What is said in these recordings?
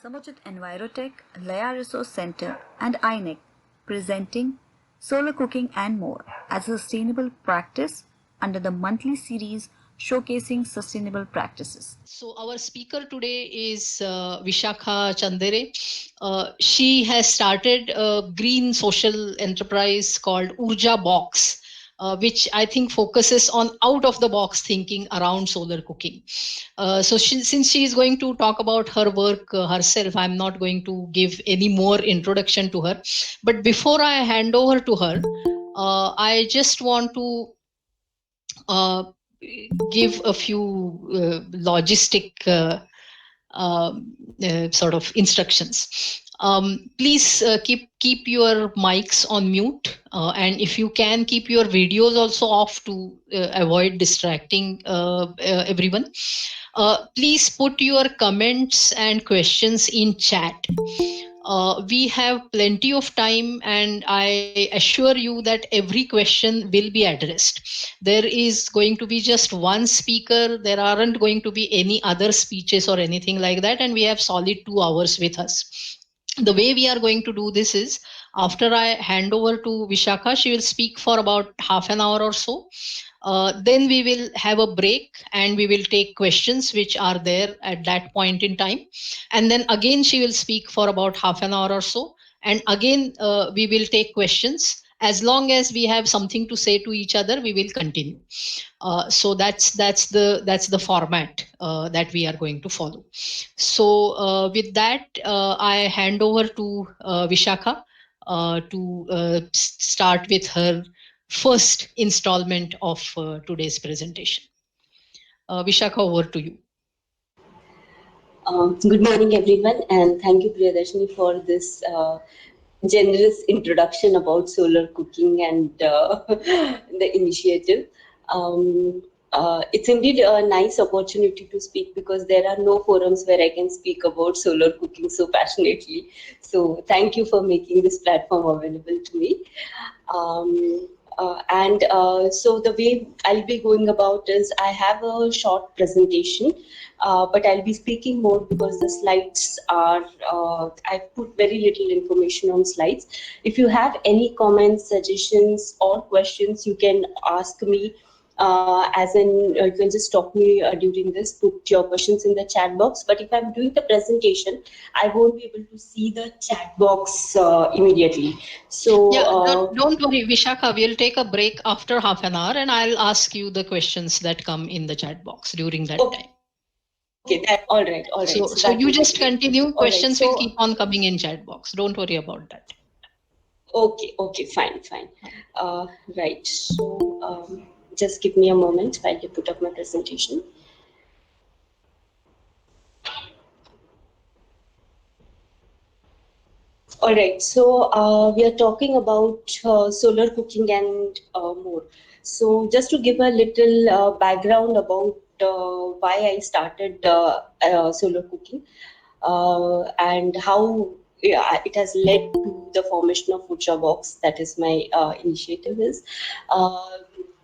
Samujit Envirotech, Laya Resource Center, and INEC presenting Solar Cooking and More as a sustainable practice under the monthly series showcasing sustainable practices. So our speaker today is Vishakha Chandere. She has started a green social enterprise called Urja Box, which I think focuses on out of the box thinking around solar cooking. Since she is going to talk about her work herself, I'm not going to give any more introduction to her. But before I hand over to her, I just want to uh, give a few logistic sort of instructions. Please keep your mics on mute, and if you can, keep your videos also off to avoid distracting everyone. Please put your comments and questions in chat. We have plenty of time, and I assure you that every question will be addressed. There is going to be just one speaker. There aren't going to be any other speeches or anything like that, and we have solid 2 hours with us. The way we are going to do this is, after I hand over to Vishakha, she will speak for about half an hour or so. Then we will have a break and we will take questions which are there at that point in time. And then again, she will speak for about half an hour or so. And again, we will take questions. As long as we have something to say to each other, we will continue. So that's the format that we are going to follow. So with that, I hand over to Vishakha to start with her first installment of today's presentation. Vishakha, over to you. Good morning, everyone, and thank you, Priyadarshini, for this generous introduction about solar cooking and the initiative. It's indeed a nice opportunity to speak because there are no forums where I can speak about solar cooking so passionately. So thank you for making this platform available to me. So the way I'll be going about is I have a short presentation, but I'll be speaking more because the slides are, I've put very little information on slides. If you have any comments, suggestions or questions, you can ask me. You can just stop me during this, put your questions in the chat box. But if I'm doing the presentation, I won't be able to see the chat box immediately. So yeah, don't worry, Vishakha, we'll take a break after half an hour and I'll ask you the questions that come in the chat box during that time. Okay, that's all right. All right. So you just continue. Questions will keep on coming in chat box. Don't worry about that. Okay, fine. Right. So just give me a moment while you put up my presentation. All right, so we are talking about solar cooking and more. So just to give a little background about why I started solar cooking and how it has led to the formation of Urja Box. That is my initiative is.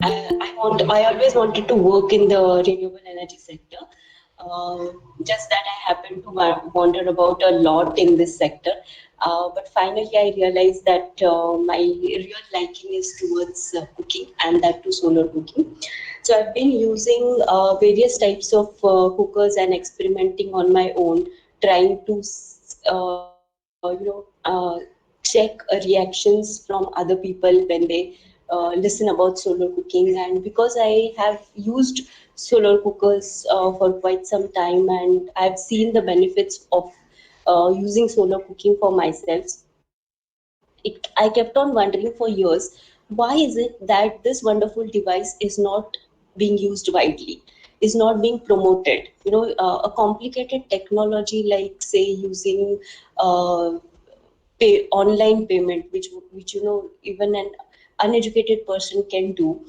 I always wanted to work in the renewable energy sector. Just that I happened to wander about a lot in this sector. But finally, I realized that my real liking is towards cooking, and that too solar cooking. So I've been using various types of cookers and experimenting on my own, trying to check reactions from other people when they listen about solar cooking. And because I have used solar cookers for quite some time, and I've seen the benefits of using solar cooking for myself, I kept on wondering for years, why is it that this wonderful device is not being used widely, is not being promoted? A complicated technology like, say, using online payment, which even an uneducated person can do,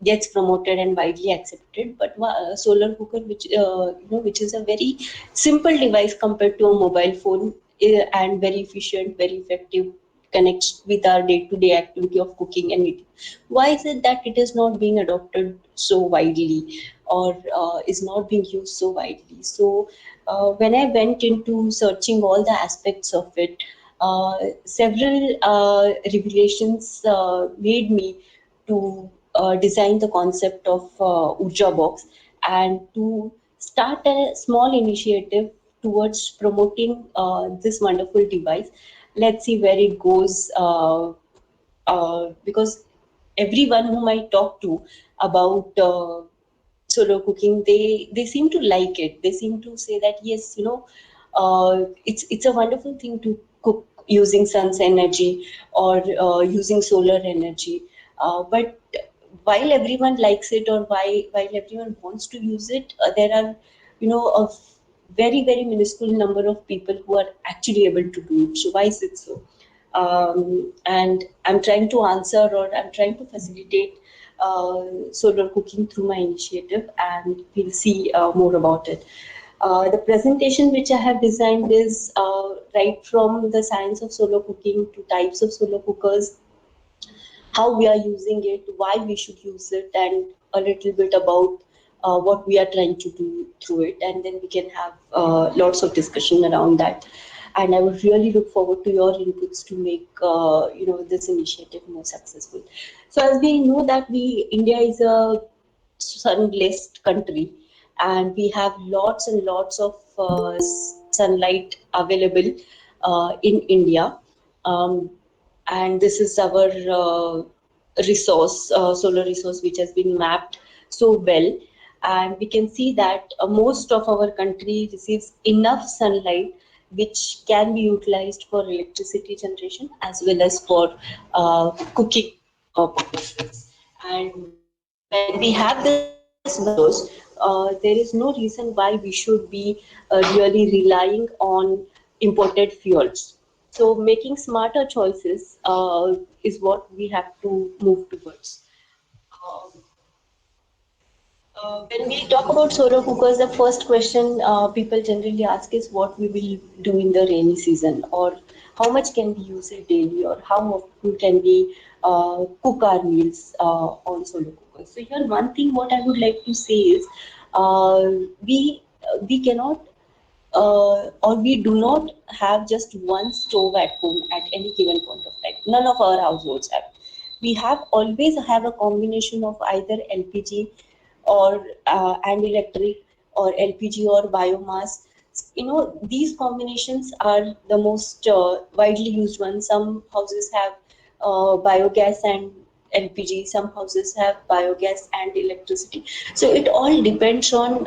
gets promoted and widely accepted. But solar cooker, which is a very simple device compared to a mobile phone, and very efficient, very effective, connects with our day-to-day activity of cooking and eating. Why is it that it is not being adopted so widely? or is not being used so widely. So when I went into searching all the aspects of it, several revelations made me to design the concept of Urja Box and to start a small initiative towards promoting this wonderful device. Let's see where it goes, because everyone whom I talk to about solar cooking, they seem to like it. They seem to say that yes, it's a wonderful thing to cook using sun's energy or using solar energy. But while everyone likes it, or while everyone wants to use it, there are a very minuscule number of people who are actually able to do it. So why is it so? And I'm trying to answer, or I'm trying to facilitate solar cooking through my initiative, and we'll see more about it. The presentation which I have designed is right from the science of solar cooking to types of solar cookers, how we are using it, why we should use it, and a little bit about what we are trying to do through it. And then we can have lots of discussion around that. And I would really look forward to your inputs to make this initiative more successful. So as we know that India is a sun-blessed country, and we have lots and lots of sunlight available in India. Um, and this is our resource, solar resource, which has been mapped so well. And we can see that most of our country receives enough sunlight, which can be utilized for electricity generation as well as for cooking purposes. And when we have this resource, there is no reason why we should be really relying on imported fuels. So making smarter choices is what we have to move towards. Um, when we talk about solar cookers, the first question people generally ask is what we will do in the rainy season, or how much can we use it daily, or how often can we cook our meals on solar cookers. So here, one thing what I would like to say is uh, we cannot or we do not have just one stove at home at any given point of time. None of our households have. We have always have a combination of either LPG or and electric, or LPG or biomass. These combinations are the most widely used ones. Some houses have biogas and LPG, some houses have biogas and electricity. So it all depends on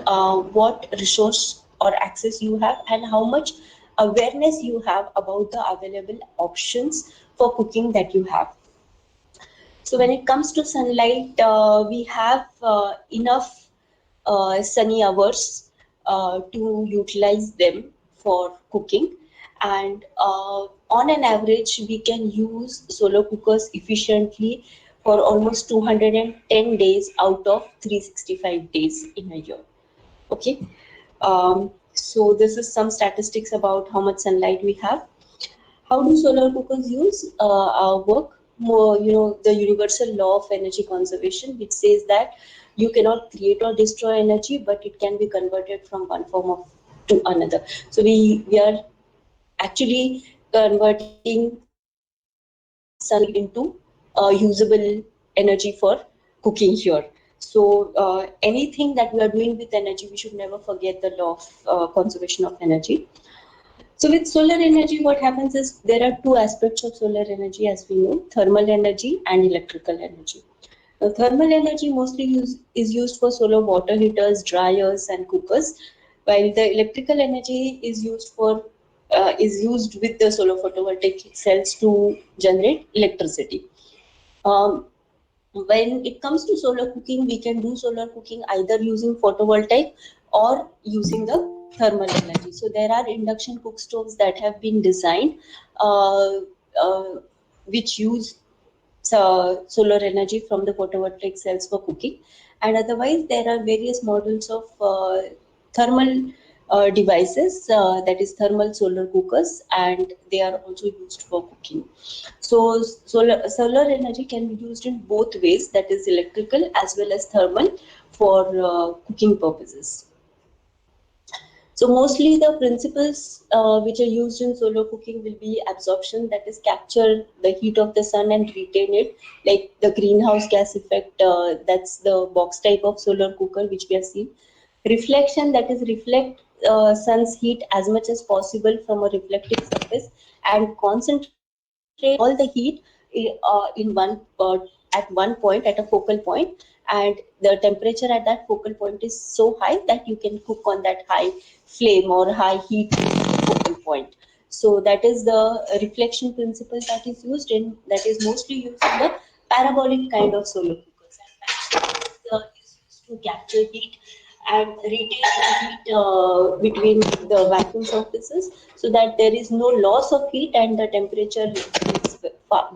what resource or access you have, and how much awareness you have about the available options for cooking that you have. So when it comes to sunlight, we have enough sunny hours to utilize them for cooking. And on an average, we can use solar cookers efficiently for almost 210 days out of 365 days in a year. Okay. So this is some statistics about how much sunlight we have. How do solar cookers use work? More, the universal law of energy conservation, which says that you cannot create or destroy energy, but it can be converted from one form of to another. So we are actually converting sunlight into usable energy for cooking here. So anything that we are doing with energy, we should never forget the law of conservation of energy. So with solar energy, what happens is there are two aspects of solar energy, as we know: thermal energy and electrical energy. Now, thermal energy mostly is used for solar water heaters, dryers, and cookers, while the electrical energy is used with the solar photovoltaic cells to generate electricity. Um, when it comes to solar cooking, we can do solar cooking either using photovoltaic or using the thermal energy. So there are induction cook stoves that have been designed uh, uh, which use solar energy from the photovoltaic cells for cooking. And otherwise, there are various models of thermal devices, that is thermal solar cookers, and they are also used for cooking. So solar energy can be used in both ways, that is electrical as well as thermal, for cooking purposes. So mostly the principles which are used in solar cooking will be absorption, that is capture the heat of the sun and retain it, like the greenhouse gas effect, that's the box type of solar cooker which we have seen. Reflection, that is reflect sun's heat as much as possible from a reflective surface and concentrate all the heat in one at one point, at a focal point, and the temperature at that focal point is so high that you can cook on that high flame or high heat focal point. So that is the reflection principle that is used in, that is mostly used in the parabolic kind of solar cookers. And parabolic is used to capture heat and retain the heat between the vacuum surfaces, so that there is no loss of heat and the temperature is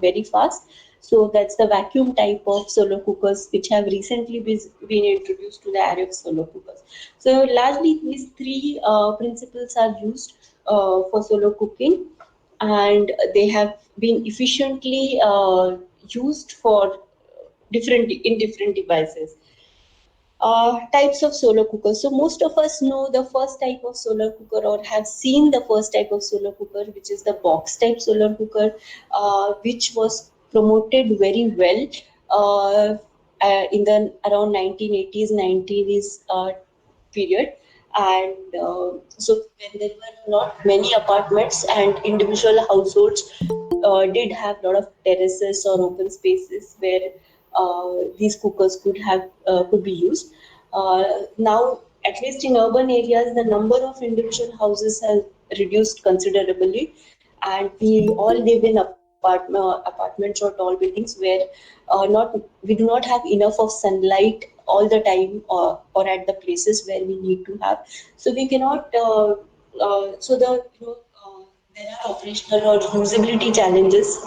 very fast. So that's the vacuum type of solar cookers which have recently been introduced to the array of solar cookers. So largely these three principles are used for solar cooking, and they have been efficiently used for different devices. Types of solar cookers. So most of us know the first type of solar cooker, or have seen the first type of solar cooker, which is the box type solar cooker, which was promoted very well in the around 1980s, 90s period. And so when there were not many apartments and individual households did have a lot of terraces or open spaces where these cookers could be used. Now, at least in urban areas, the number of individual houses has reduced considerably, and we all live in apartments or tall buildings where not we do not have enough of sunlight all the time, or at the places where we need to have. So we cannot. So the there are operational or usability challenges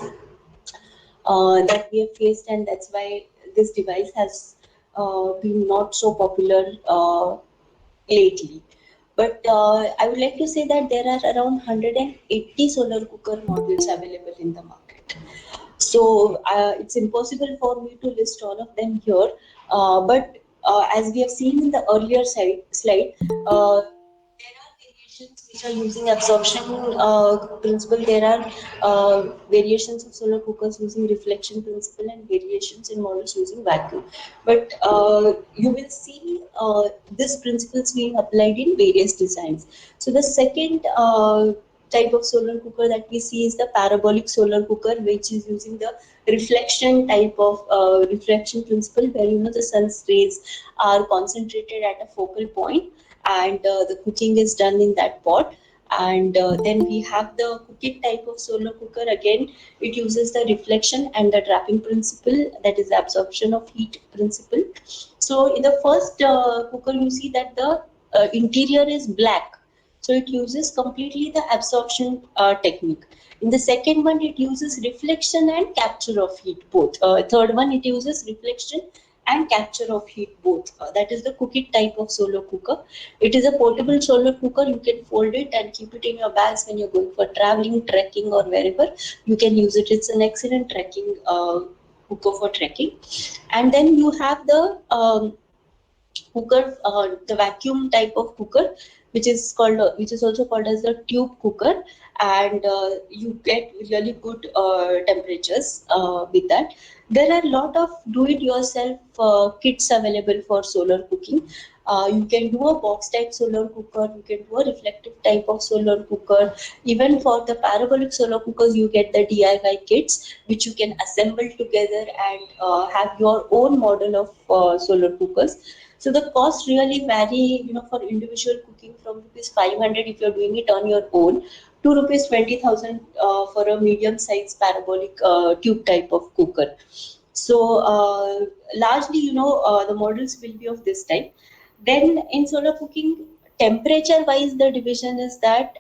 that we have faced, and that's why this device has been not so popular lately. But I would like to say that there are around 180 solar cooker models available in the market. So it's impossible for me to list all of them here. But as we have seen in the earlier slide, there are variations which are using absorption principle. There are variations of solar cookers using reflection principle, and variations in models using vacuum. But you will see this principles being applied in various designs. So the second type of solar cooker that we see is the parabolic solar cooker, which is using the reflection type of reflection principle, where the sun's rays are concentrated at a focal point, and the cooking is done in that pot. And then we have the cooking type of solar cooker. Again, it uses the reflection and the trapping principle, that is absorption of heat principle. So in the first cooker, you see that the interior is black, so it uses completely the absorption technique. In the second one, it uses reflection and capture of heat both. Third one, it uses reflection and capture of heat both. That is the cooking type of solar cooker. It is a portable solar cooker. You can fold it and keep it in your bags when you're going for traveling, trekking, or wherever. You can use it. It's an excellent trekking cooker for trekking. And then you have the cooker, the vacuum type of cooker, which is also called as the tube cooker, and you get really good temperatures with that. There are a lot of do-it-yourself kits available for solar cooking. You can do a box type solar cooker, you can do a reflective type of solar cooker. Even for the parabolic solar cookers, you get the DIY kits which you can assemble together and have your own model of solar cookers. So the cost really vary, for individual cooking, from ₹500 if you're doing it on your own to ₹20,000 for a medium-sized parabolic tube type of cooker. So largely, the models will be of this type. Then in solar cooking, temperature-wise, the division is that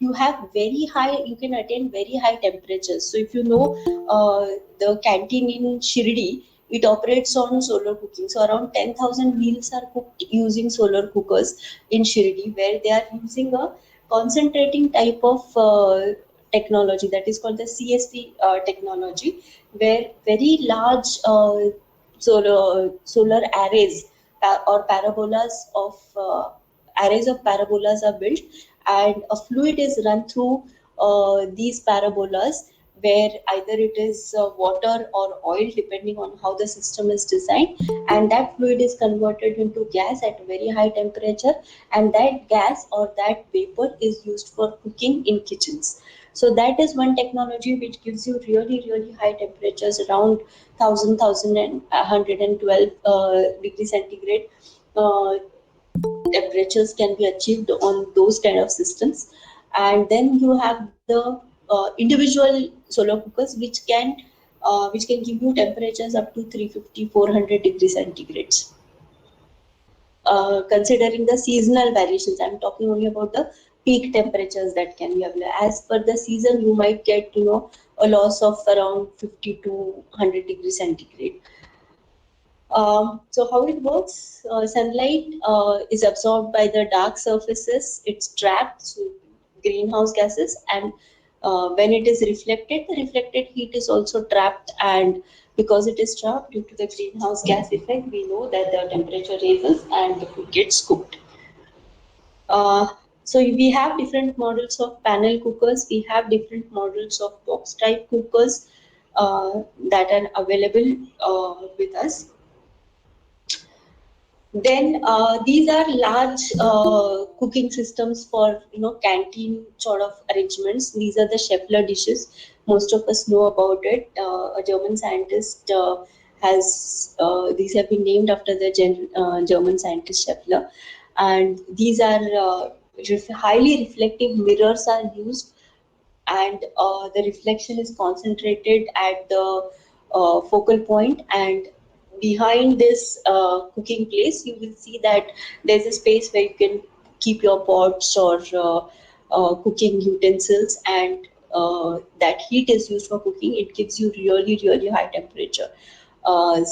you can attain very high temperatures. So if the canteen in Shirdi, it operates on solar cooking. So around 10,000 meals are cooked using solar cookers in Shirdi, where they are using a concentrating type of technology that is called the CST technology, where very large solar arrays or parabolas of arrays of parabolas are built, and a fluid is run through these parabolas, where either it is water or oil depending on how the system is designed, and that fluid is converted into gas at a very high temperature, and that gas or that vapor is used for cooking in kitchens. So that is one technology which gives you really high temperatures around 1,112 degrees centigrade. Temperatures can be achieved on those kind of systems. And then you have the individual solar cookers which can give you temperatures up to 350 400 degrees centigrades. Considering the seasonal variations, I'm talking only about the peak temperatures that can be available. As per the season, you might get a loss of around 50 to 100 degrees centigrade. So how it works? Sunlight is absorbed by the dark surfaces. It's trapped, so greenhouse gases, and when it is reflected, the reflected heat is also trapped. And because it is trapped due to the greenhouse gas effect, we know that the temperature raises and the food gets cooked. Uh, so we have different models of panel cookers. We have different models of box type cookers that are available with us. Then these are large cooking systems for canteen sort of arrangements. These are the Scheffler dishes. Most of us know about it. A German scientist has these have been named after the German scientist Scheffler, and these are highly reflective mirrors are used, and the reflection is concentrated at the focal point, and behind this cooking place you will see that there's a space where you can keep your pots or cooking utensils, and that heat is used for cooking. It gives you really high temperature, and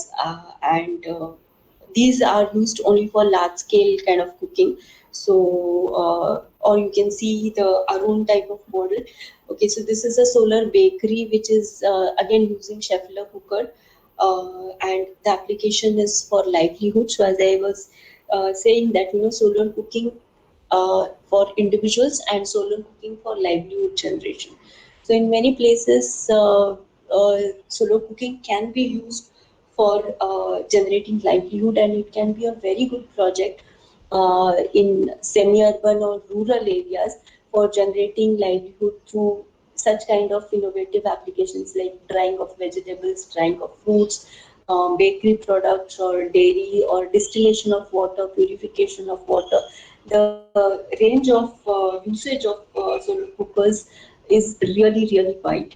these are used only for large scale kind of cooking. So or you can see the Arun type of model. Okay, so this is a solar bakery which is again using Scheffler cooker, and the application is for livelihood. So as I was saying that solar cooking for individuals and solar cooking for livelihood generation. So in many places solar cooking can be used for generating livelihood, and it can be a very good project in semi-urban or rural areas for generating livelihood through such kind of innovative applications like drying of vegetables, drying of fruits, bakery products, or dairy, or distillation of water, purification of water. The range of usage of solar cookers is really wide.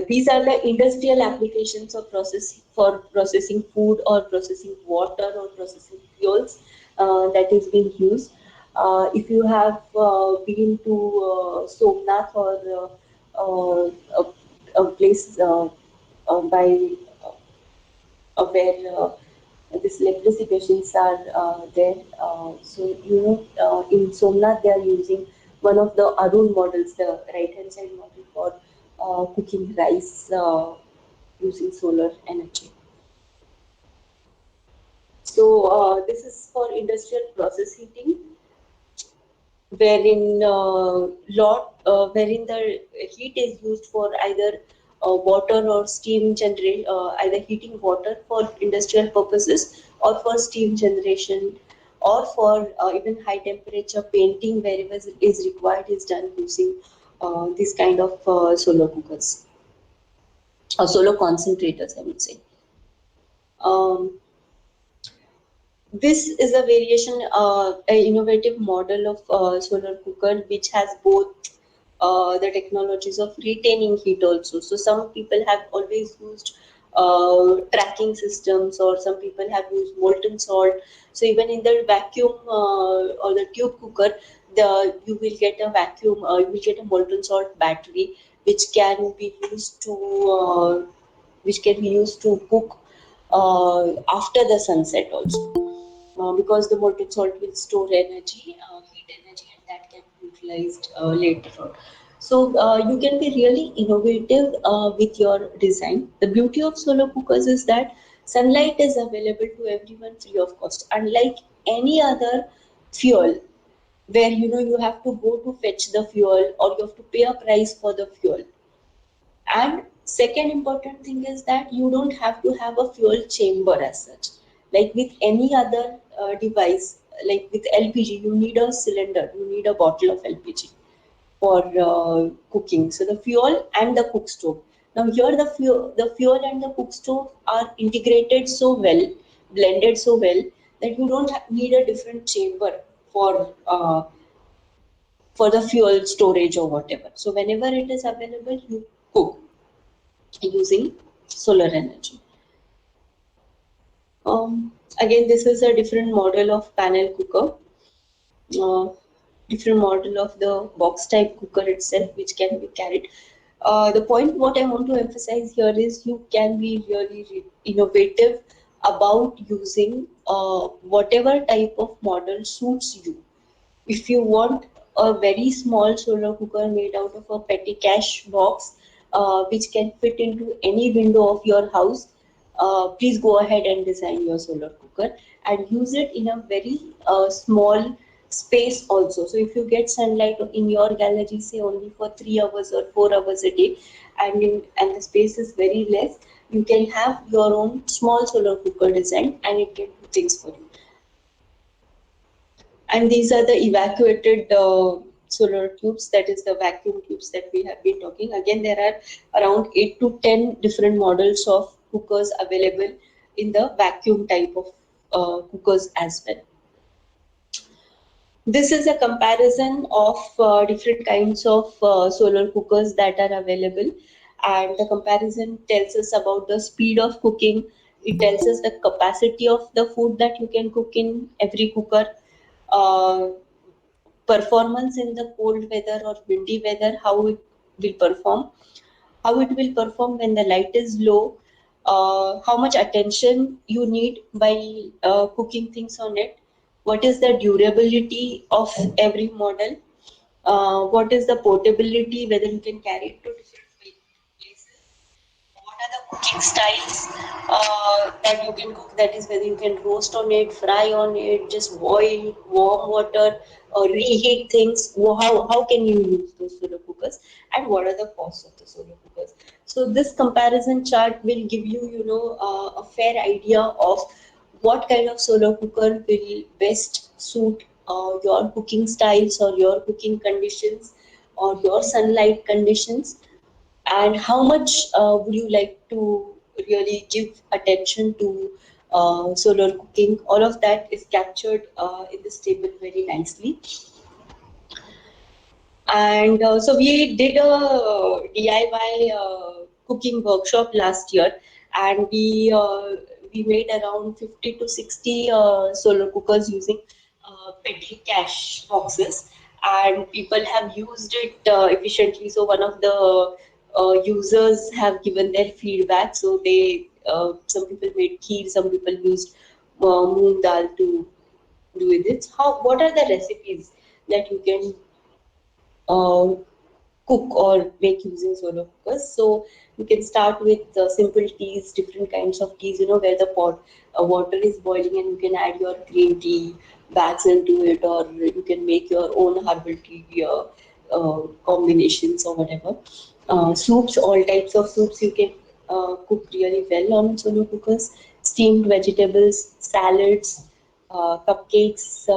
These are the industrial applications of processing food or processing water or processing fuels that is being used. If you have been to Somnath or a place by where these leprosy patients are there. So in Somnath they are using one of the Arun models, the right hand side model, for cooking rice using solar energy. So this is for industrial process heating, wherein the heat is used for either water or steam generation, either heating water for industrial purposes or for steam generation, or for even high temperature painting wherever is required is done using this kind of solar cookers or solar concentrators, I would say. Um, This is a variation, an innovative model of solar cooker which has both the technologies of retaining heat also. So some people have always used tracking systems, or some people have used molten salt. So even in the vacuum or the tube cooker, you will get a vacuum, you will get a molten salt battery which can be used to which can be used to cook after the sunset also. Because the molten salt will store energy, heat energy, and that can be utilized later on. So you can be really innovative with your design. The beauty of solar cookers is that sunlight is available to everyone free of cost. Unlike any other fuel, where you have to go to fetch the fuel or you have to pay a price for the fuel. And second important thing is that you don't have to have a fuel chamber as such. Like with any other device, like with LPG, you need a cylinder, you need a bottle of LPG for cooking. So the fuel and the cook stove. Now here the fuel and the cook stove are integrated so well, blended so well that you don't need a different chamber for the fuel storage or whatever. So whenever it is available, you cook using solar energy. Again, this is a different model of panel cooker, different model of the box type cooker itself, which can be carried. The point what I want to emphasize here is you can be really innovative about using whatever type of model suits you. If you want a very small solar cooker made out of a petty cash box, which can fit into any window of your house, please go ahead and design your solar cooker and use it in a very small space also. So if you get sunlight in your gallery, say only for 3 hours or 4 hours a day, and the space is very less, you can have your own small solar cooker design and it can do things for you. And these are the evacuated solar tubes, that is the vacuum tubes that we have been talking. Again, there are around 8 to 10 different models of cookers available in the vacuum type of cookers as well. This is a comparison of different kinds of solar cookers that are available, and the comparison tells us about the speed of cooking. It tells us the capacity of the food that you can cook in every cooker, uh, performance in the cold weather or windy weather, how it will perform, when the light is low, how much attention you need while cooking things on it, what is the durability of every model, what is the portability, whether you can carry it to different places, what are the cooking styles that you can cook, that is whether you can roast on it, fry on it, just boil, warm water, or reheat things, how can you use those solar cookers, and what are the costs of the solar cookers. So this comparison chart will give you, a fair idea of what kind of solar cooker will best suit your cooking styles or your cooking conditions or your sunlight conditions, and how much would you like to really give attention to solar cooking. All of that is captured in this table very nicely. And so we did a DIY cooking workshop last year, and we made around 50 to 60 solar cookers using petri cash boxes, and people have used it efficiently. So one of the users have given their feedback. So they some people made kheer, some people used moong dal to do with it. What are the recipes that you can uh, cook or make using solar cookers? So you can start with simple teas, different kinds of teas, where the pot water is boiling and you can add your green tea bags into it, or you can make your own herbal tea combinations or whatever. Soups, all types of soups you can cook really well on solar cookers. Steamed vegetables, salads, cupcakes,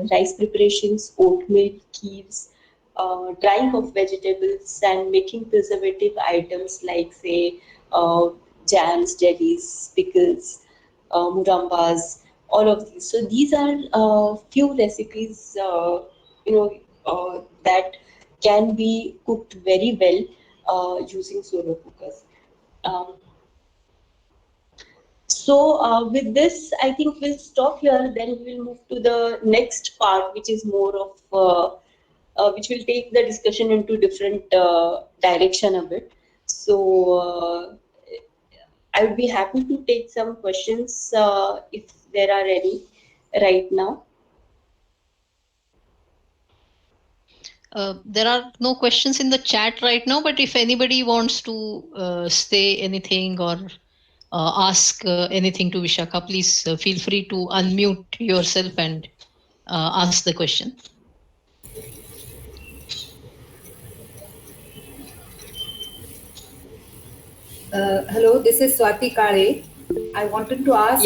rice preparations, oatmeal, kheers, drying of vegetables, and making preservative items like, say, uh, jams, jellies, pickles, murambas, all of these. So these are few recipes, that can be cooked very well using solar cookers. Um, with this, I think we'll stop here. Then we'll move to the next part, which is more of which will take the discussion into different direction a bit. So I would be happy to take some questions if there are any right now. There are no questions in the chat right now, but if anybody wants to say anything or ask anything to Vishakha, please feel free to unmute yourself and ask the question. Hello, this is Swati Kare. I wanted to ask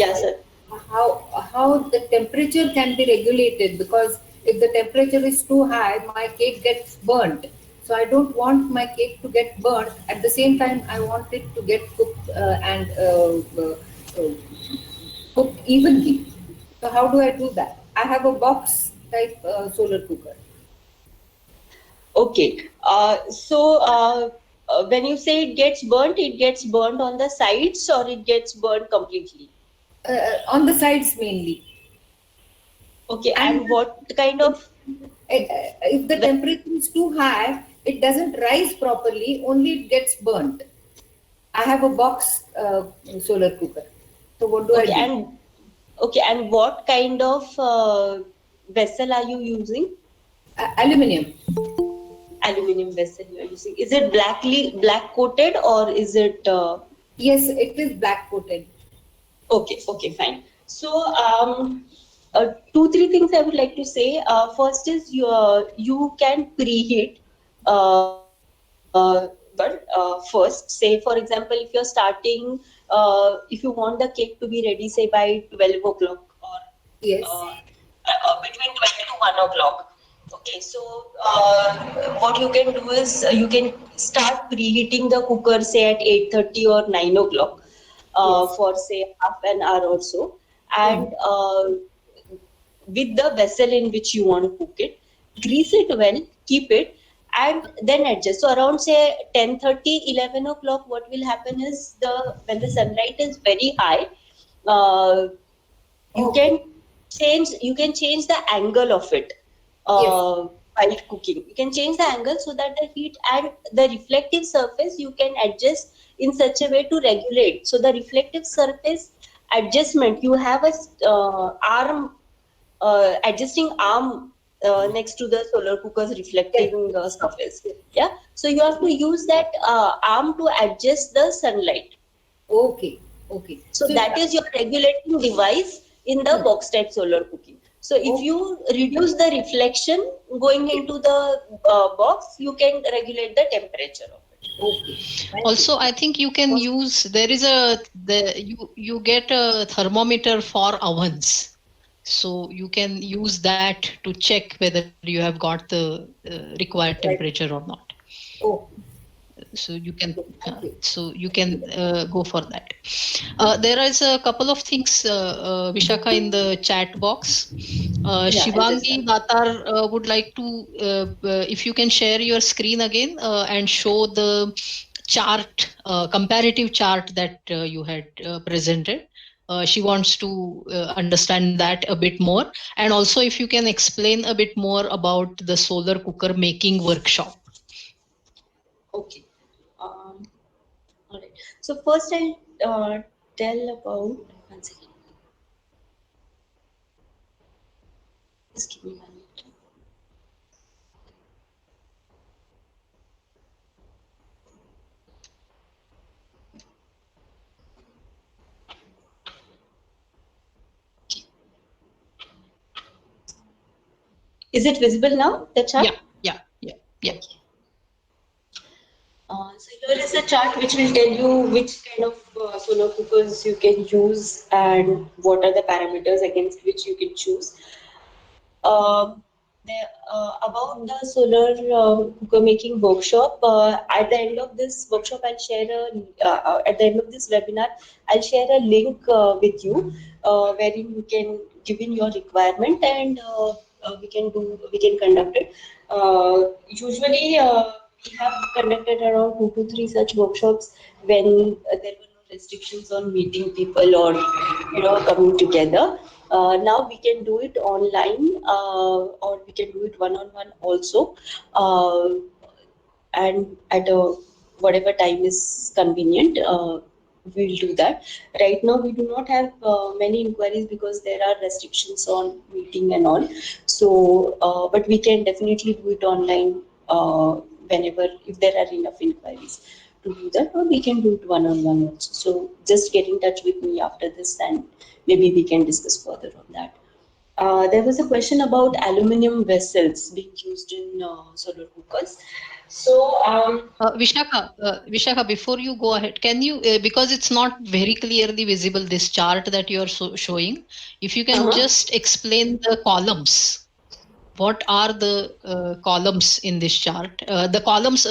how the temperature can be regulated, because if the temperature is too high, my cake gets burnt. So I don't want my cake to get burnt. At the same time, I want it to get cooked and cooked evenly. So how do I do that? I have a box type solar cooker. Okay. When you say it gets burnt on the sides or it gets burnt completely? On the sides mainly. Okay. And what kind of? If the temperature is too high, it doesn't rise properly, only it gets burnt. I have a box solar cooker. So what do I do? And what kind of vessel are you using? Aluminium. Aluminum vessel you are using. Is it black coated or is it? Yes, it is black coated. Okay, fine. So 2-3 things I would like to say. First is you can preheat. But first, say for example, if you're starting, if you want the cake to be ready, say by 12 o'clock or yes, between 12 to 1 o'clock. Okay, so what you can do is you can start preheating the cooker, say at 8:30 or 9 o'clock for say half an hour or so, and with the vessel in which you want to cook it, grease it well, keep it, and then adjust. So around say 10:30, 11 o'clock, what will happen is when the sunlight is very high, you can change the angle of it while cooking. You can change the angle so that the heat and the reflective surface you can adjust in such a way to regulate. So the reflective surface adjustment, you have a adjusting arm next to the solar cooker's reflecting surface. Yeah. So you have to use that arm to adjust the sunlight. Okay. So that is your regulating device in the box type solar cooking. So if you reduce the reflection going into the box, you can regulate the temperature of it. Also, I think you can use, you get a thermometer for ovens. So you can use that to check whether you have got the required temperature or not. So you can go for that. There is a couple of things, Vishakha, in the chat box. Shivangi Datar would like to, if you can share your screen again and show the chart, comparative chart that you had presented. She wants to understand that a bit more. And also if you can explain a bit more about the solar cooker making workshop. Okay. All right. So first I'll tell about, one second. Just give me 1 minute. Is it visible now, the chart? Yeah. Okay. So here is a chart which will tell you which kind of solar cookers you can use and what are the parameters against which you can choose. About the solar cooker making workshop, at the end of this workshop, I'll share at the end of this webinar, I'll share a link with you wherein you can give in your requirement and we can conduct it. Usually, we have conducted around 2 to 3 such workshops when there were no restrictions on meeting people or coming together. Now we can do it online or we can do it one-on-one also, and at whatever time is convenient. we'll do that. Right now, we do not have many inquiries because there are restrictions on meeting and all. So, but we can definitely do it online whenever, if there are enough inquiries to do that, or we can do it one-on-one also. So just get in touch with me after this and maybe we can discuss further on that. There was a question about aluminum vessels being used in solar cookers. So, Vishakha, before you go ahead, can you, because it's not very clearly visible, this chart that you are showing, if you can just explain the columns. What are the columns in this chart? The columns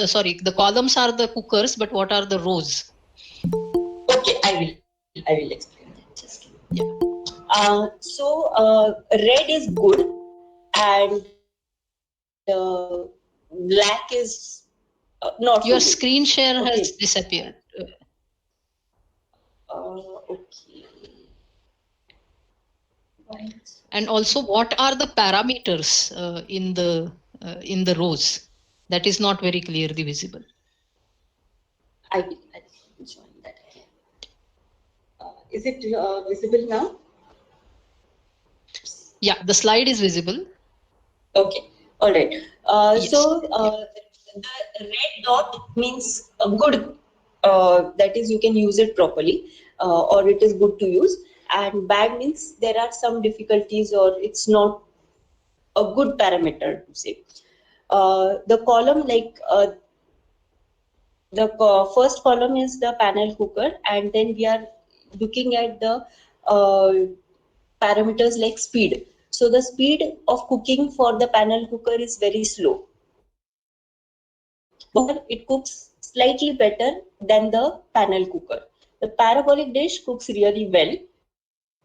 are the cookers, but what are the rows? Okay, I will explain that. Just yeah. Red is good and black is not so Your good. screen share has disappeared. Okay. Right. And also, what are the parameters in the rows? That is not very clearly visible. I will join that again. Is it visible now? Yeah, the slide is visible. Okay, all right. Yes. The red dot means good. That is, you can use it properly, or it is good to use. And bad means there are some difficulties, or it's not a good parameter to say. The column, like the first column is the panel cooker, and then we are looking at the parameters like speed. So the speed of cooking for the panel cooker is very slow. It cooks slightly better than the panel cooker. The parabolic dish cooks really well,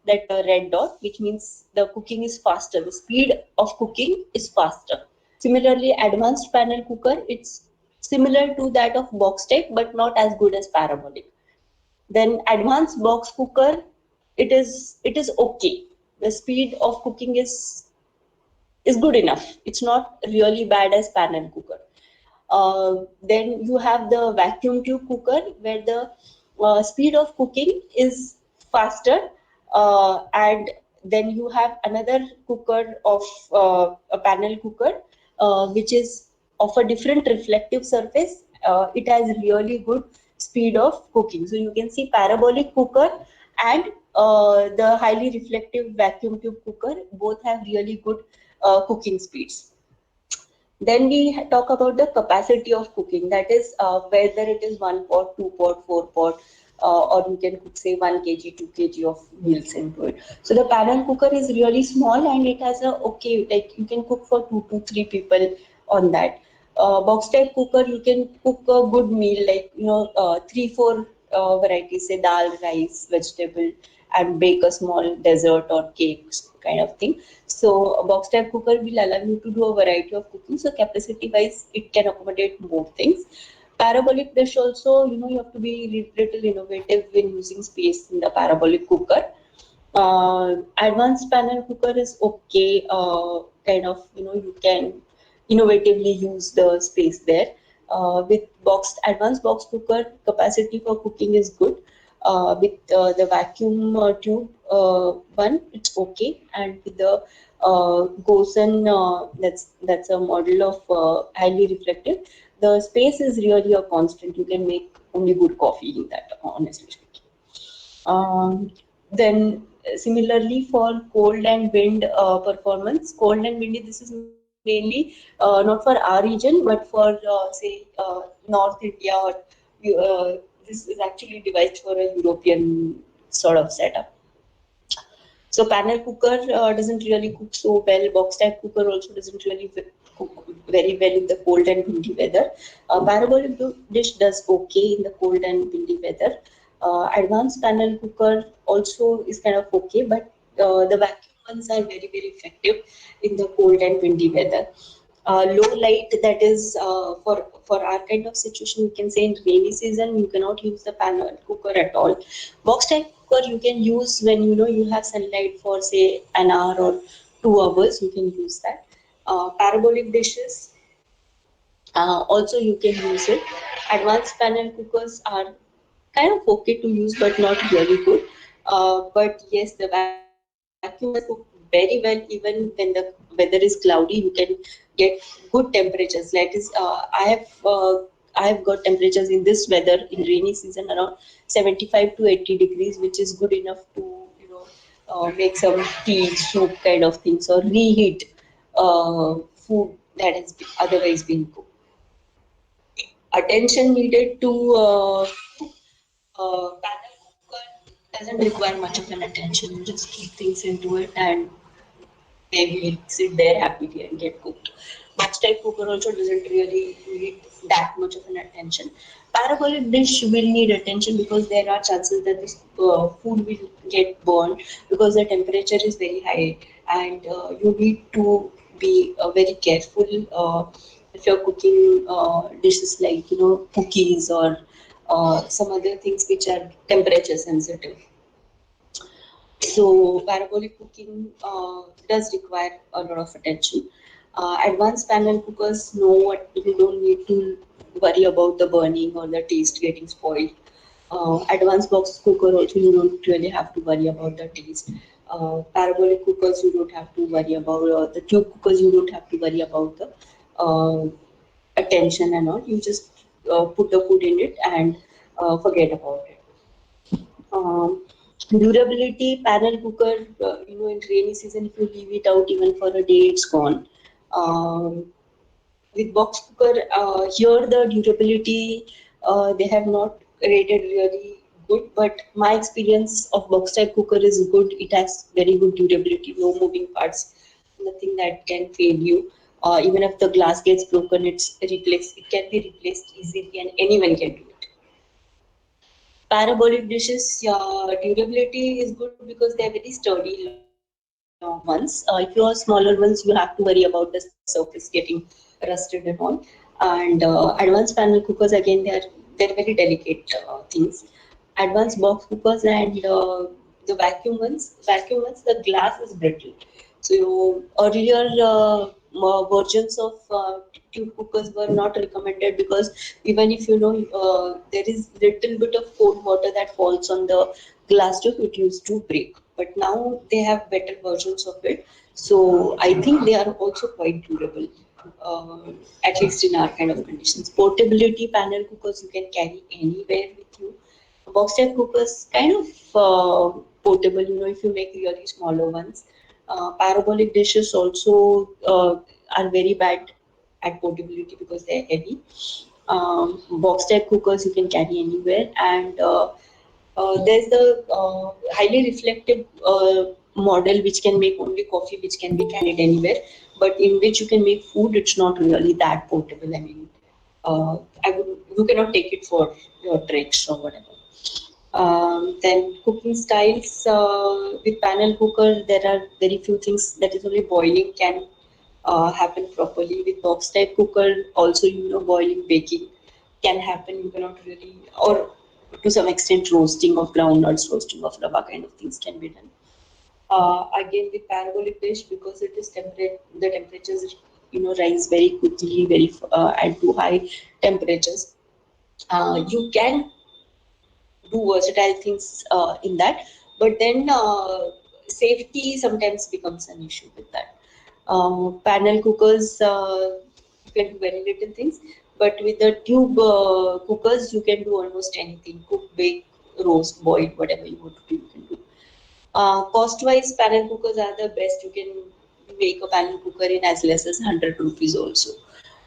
that red dot, which means the cooking is faster. The speed of cooking is faster. Similarly, advanced panel cooker, it's similar to that of box type, but not as good as parabolic. Then advanced box cooker, it is okay. The speed of cooking is good enough. It's not really bad as panel cooker. Then you have the vacuum tube cooker, where the speed of cooking is faster, and then you have another cooker of a panel cooker, which is of a different reflective surface. It has really good speed of cooking. So you can see parabolic cooker and the highly reflective vacuum tube cooker both have really good cooking speeds. Then we talk about the capacity of cooking, that is whether it is 1 pot, 2 pot, 4 pot, or you can cook say 1 kg, 2 kg of meals into it. So the panel cooker is really small and it has a like you can cook for 2 to 3 people on that. Box type cooker, you can cook a good meal, like 3-4 varieties, say dal, rice, vegetable, and bake a small dessert or cakes kind of thing. So a box type cooker will allow you to do a variety of cooking. So capacity wise, it can accommodate more things. Parabolic dish also, you have to be little innovative in using space in the parabolic cooker. Advanced panel cooker is okay, kind of, you can innovatively use the space there. With advanced box cooker, capacity for cooking is good. With the vacuum tube one, it's okay, and with the Gosen, that's a model of highly reflective. The space is really a constant. You can make only good coffee in that, honestly speaking. Then similarly for cold and wind performance, cold and windy, this is mainly not for our region, but for say North India, or this is actually devised for a European sort of setup. So panel cooker doesn't really cook so well. Box type cooker also doesn't really cook very well in the cold and windy weather. Parabolic dish does okay in the cold and windy weather. Advanced panel cooker also is kind of okay, but the vacuum ones are very, very effective in the cold and windy weather. Low light, that is for our kind of situation, we can say in rainy season you cannot use the panel cooker at all. Box type cooker you can use when you have sunlight for say an hour or 2 hours, you can use that. Parabolic dishes also you can use it. Advanced panel cookers are kind of okay to use, but not really good. But yes, the vacuum will cook very well even when the weather is cloudy. You can get good temperatures. That is, I have got temperatures in this weather in rainy season around 75 to 80 degrees, which is good enough to make some tea, soup kind of things, or reheat food that has otherwise been cooked. Attention needed to panel cooker doesn't require much of an attention. You just keep things into it and they will sit there happily and get cooked. Batch type cooker also doesn't really need that much of an attention. Parabolic dish will need attention because there are chances that this food will get burned because the temperature is very high, and you need to be very careful if you're cooking dishes like cookies or some other things which are temperature sensitive. So parabolic cooking does require a lot of attention. Advanced panel cookers know what you don't need to worry about the burning or the taste getting spoiled. Advanced box cooker also you don't really have to worry about the taste. Parabolic cookers you don't have to worry about. The tube cookers you don't have to worry about the attention and all. You just put the food in it and forget about it. Durability, panel cooker, in rainy season, if you leave it out even for a day, it's gone. With box cooker, here the durability, they have not rated really good, but my experience of box type cooker is good. It has very good durability, no moving parts, nothing that can fail you. Even if the glass gets broken, it can be replaced easily and anyone can do it. Parabolic dishes, durability is good because they are very sturdy long ones. If you are smaller ones, you have to worry about the surface getting rusted and all. And advanced panel cookers, again, they're very delicate things. Advanced box cookers and the vacuum ones, the glass is brittle. So earlier versions of tube cookers were not recommended because even if there is little bit of cold water that falls on the glass tube, it used to break. But now they have better versions of it, so I think they are also quite durable, at least in our kind of conditions. Portability, panel cookers you can carry anywhere with you. Box type cookers kind of portable, if you make really smaller ones. Parabolic dishes also are very bad at portability because they're heavy. Box type cookers you can carry anywhere, and there's the highly reflective model which can make only coffee, which can be carried anywhere, but in which you can make food. It's not really that portable. I mean, you cannot take it for your treks or whatever. Then cooking styles, with panel cooker, there are very few things that is only boiling can happen properly. With box type cooker, also boiling, baking can happen. You cannot really, or to some extent, roasting of groundnuts, roasting of rava kind of things can be done. Again, with parabolic dish, because it is temperate, the temperatures rise very quickly, very at too high temperatures. You can do versatile things in that, but then safety sometimes becomes an issue with that. Panel cookers, you can do very little things, but with the tube cookers, you can do almost anything: cook, bake, roast, boil, whatever you want to do, you can do. Cost-wise, panel cookers are the best. You can make a panel cooker in as less as 100 rupees also.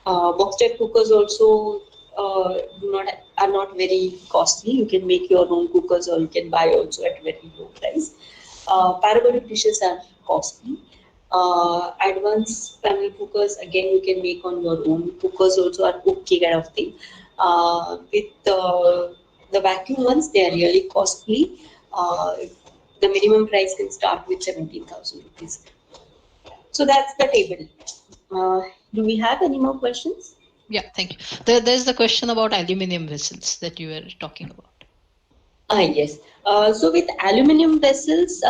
Box type cookers also are not very costly. You can make your own cookers, or you can buy also at very low price. Parabolic dishes are costly. Advanced panel cookers, again, you can make on your own. Cookers also are okay kind of thing. With the vacuum ones, they are really costly. The minimum price can start with 17,000 rupees. So that's the table. Do we have any more questions? Yeah, thank you. There's the question about aluminum vessels that you were talking about. Yes. So with aluminium vessels,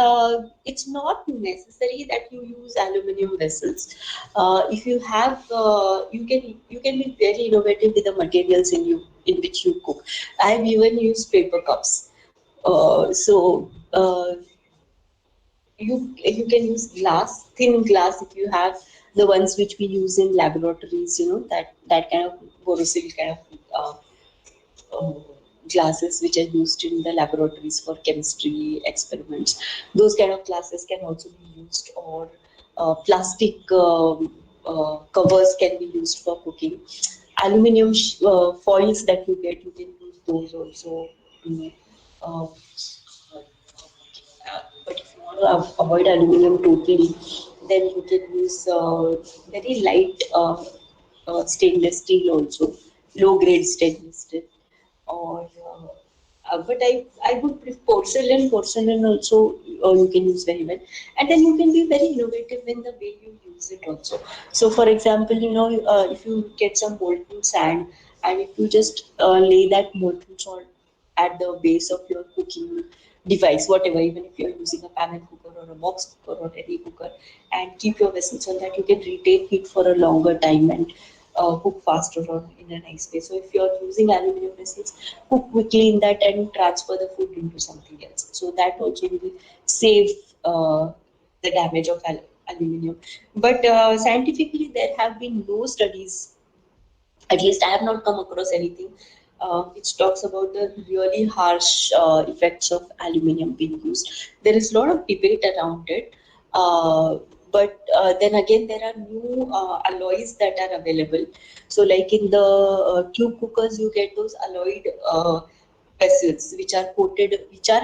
it's not necessary that you use aluminium vessels. If you have, you can be very innovative with the materials in which you cook. I have even used paper cups. You can use glass, thin glass, if you have the ones which we use in laboratories. That kind of borosilicate kind of. Uh, glasses which are used in the laboratories for chemistry experiments. Those kind of glasses can also be used, or plastic covers can be used for cooking. Aluminium foils that you can use those also. You know. But if you want to avoid aluminium totally, then you can use very light stainless steel also, low grade stainless steel, or but I would prefer porcelain. Porcelain also you can use very well, and then you can be very innovative in the way you use it also. So, for example, if you get some molten sand, and if you just lay that molten salt at the base of your cooking device, whatever, even if you're using a panel cooker or a box cooker or any cooker, and keep your vessels on that, you can retain heat for a longer time and cook faster or in a nice way. So if you're using aluminum vessels, cook quickly in that and transfer the food into something else. So that also will save the damage of aluminum. But scientifically, there have been no studies, at least I have not come across anything which talks about the really harsh effects of aluminium being used. There is a lot of debate around it, but then again, there are new alloys that are available. So, like in the tube cookers, you get those alloyed vessels which are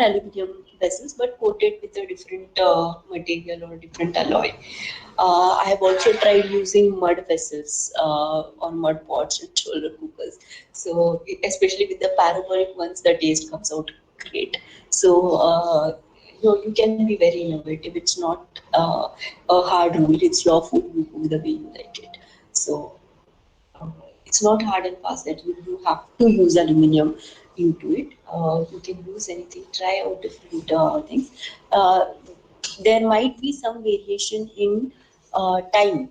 aluminium vessels but coated with a different material or different alloy. I have also tried using mud vessels on mud pots and solar cookers. So, especially with the parabolic ones, the taste comes out great. So, you can be very innovative. It's not a hard rule. It's your food. You cook the way you like it. So, it's not hard and fast that you have to use aluminium into it. You can use anything, try out different things. Uh, there might be some variation in time,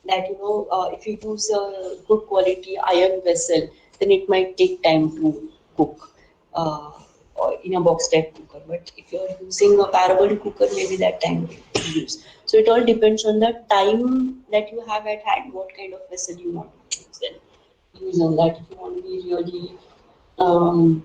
that if you use a good quality iron vessel, then it might take time to cook or in a box type cooker. But if you're using a parabolic cooker, maybe that time will use. So it all depends on the time that you have at hand, what kind of vessel you want to use. Then use on that. If you want to be really um,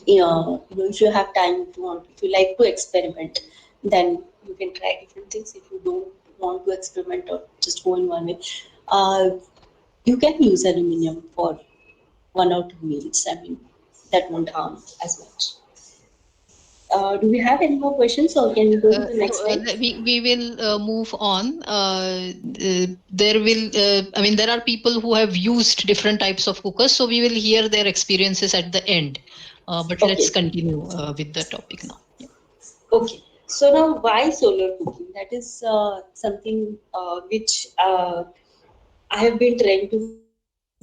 if you have time, if you like to experiment, then you can try different things. If you don't want to experiment or just go in one way, uh, you can use aluminium for 1 or 2 meals. I mean, that won't harm as much. Do we have any more questions, or can we go to the next slide? We will move on. There are people who have used different types of cookers, so we will hear their experiences at the end. But Okay. Let's continue with the topic now. Yeah. Okay. So now, why solar cooking? That is something which I have been trying to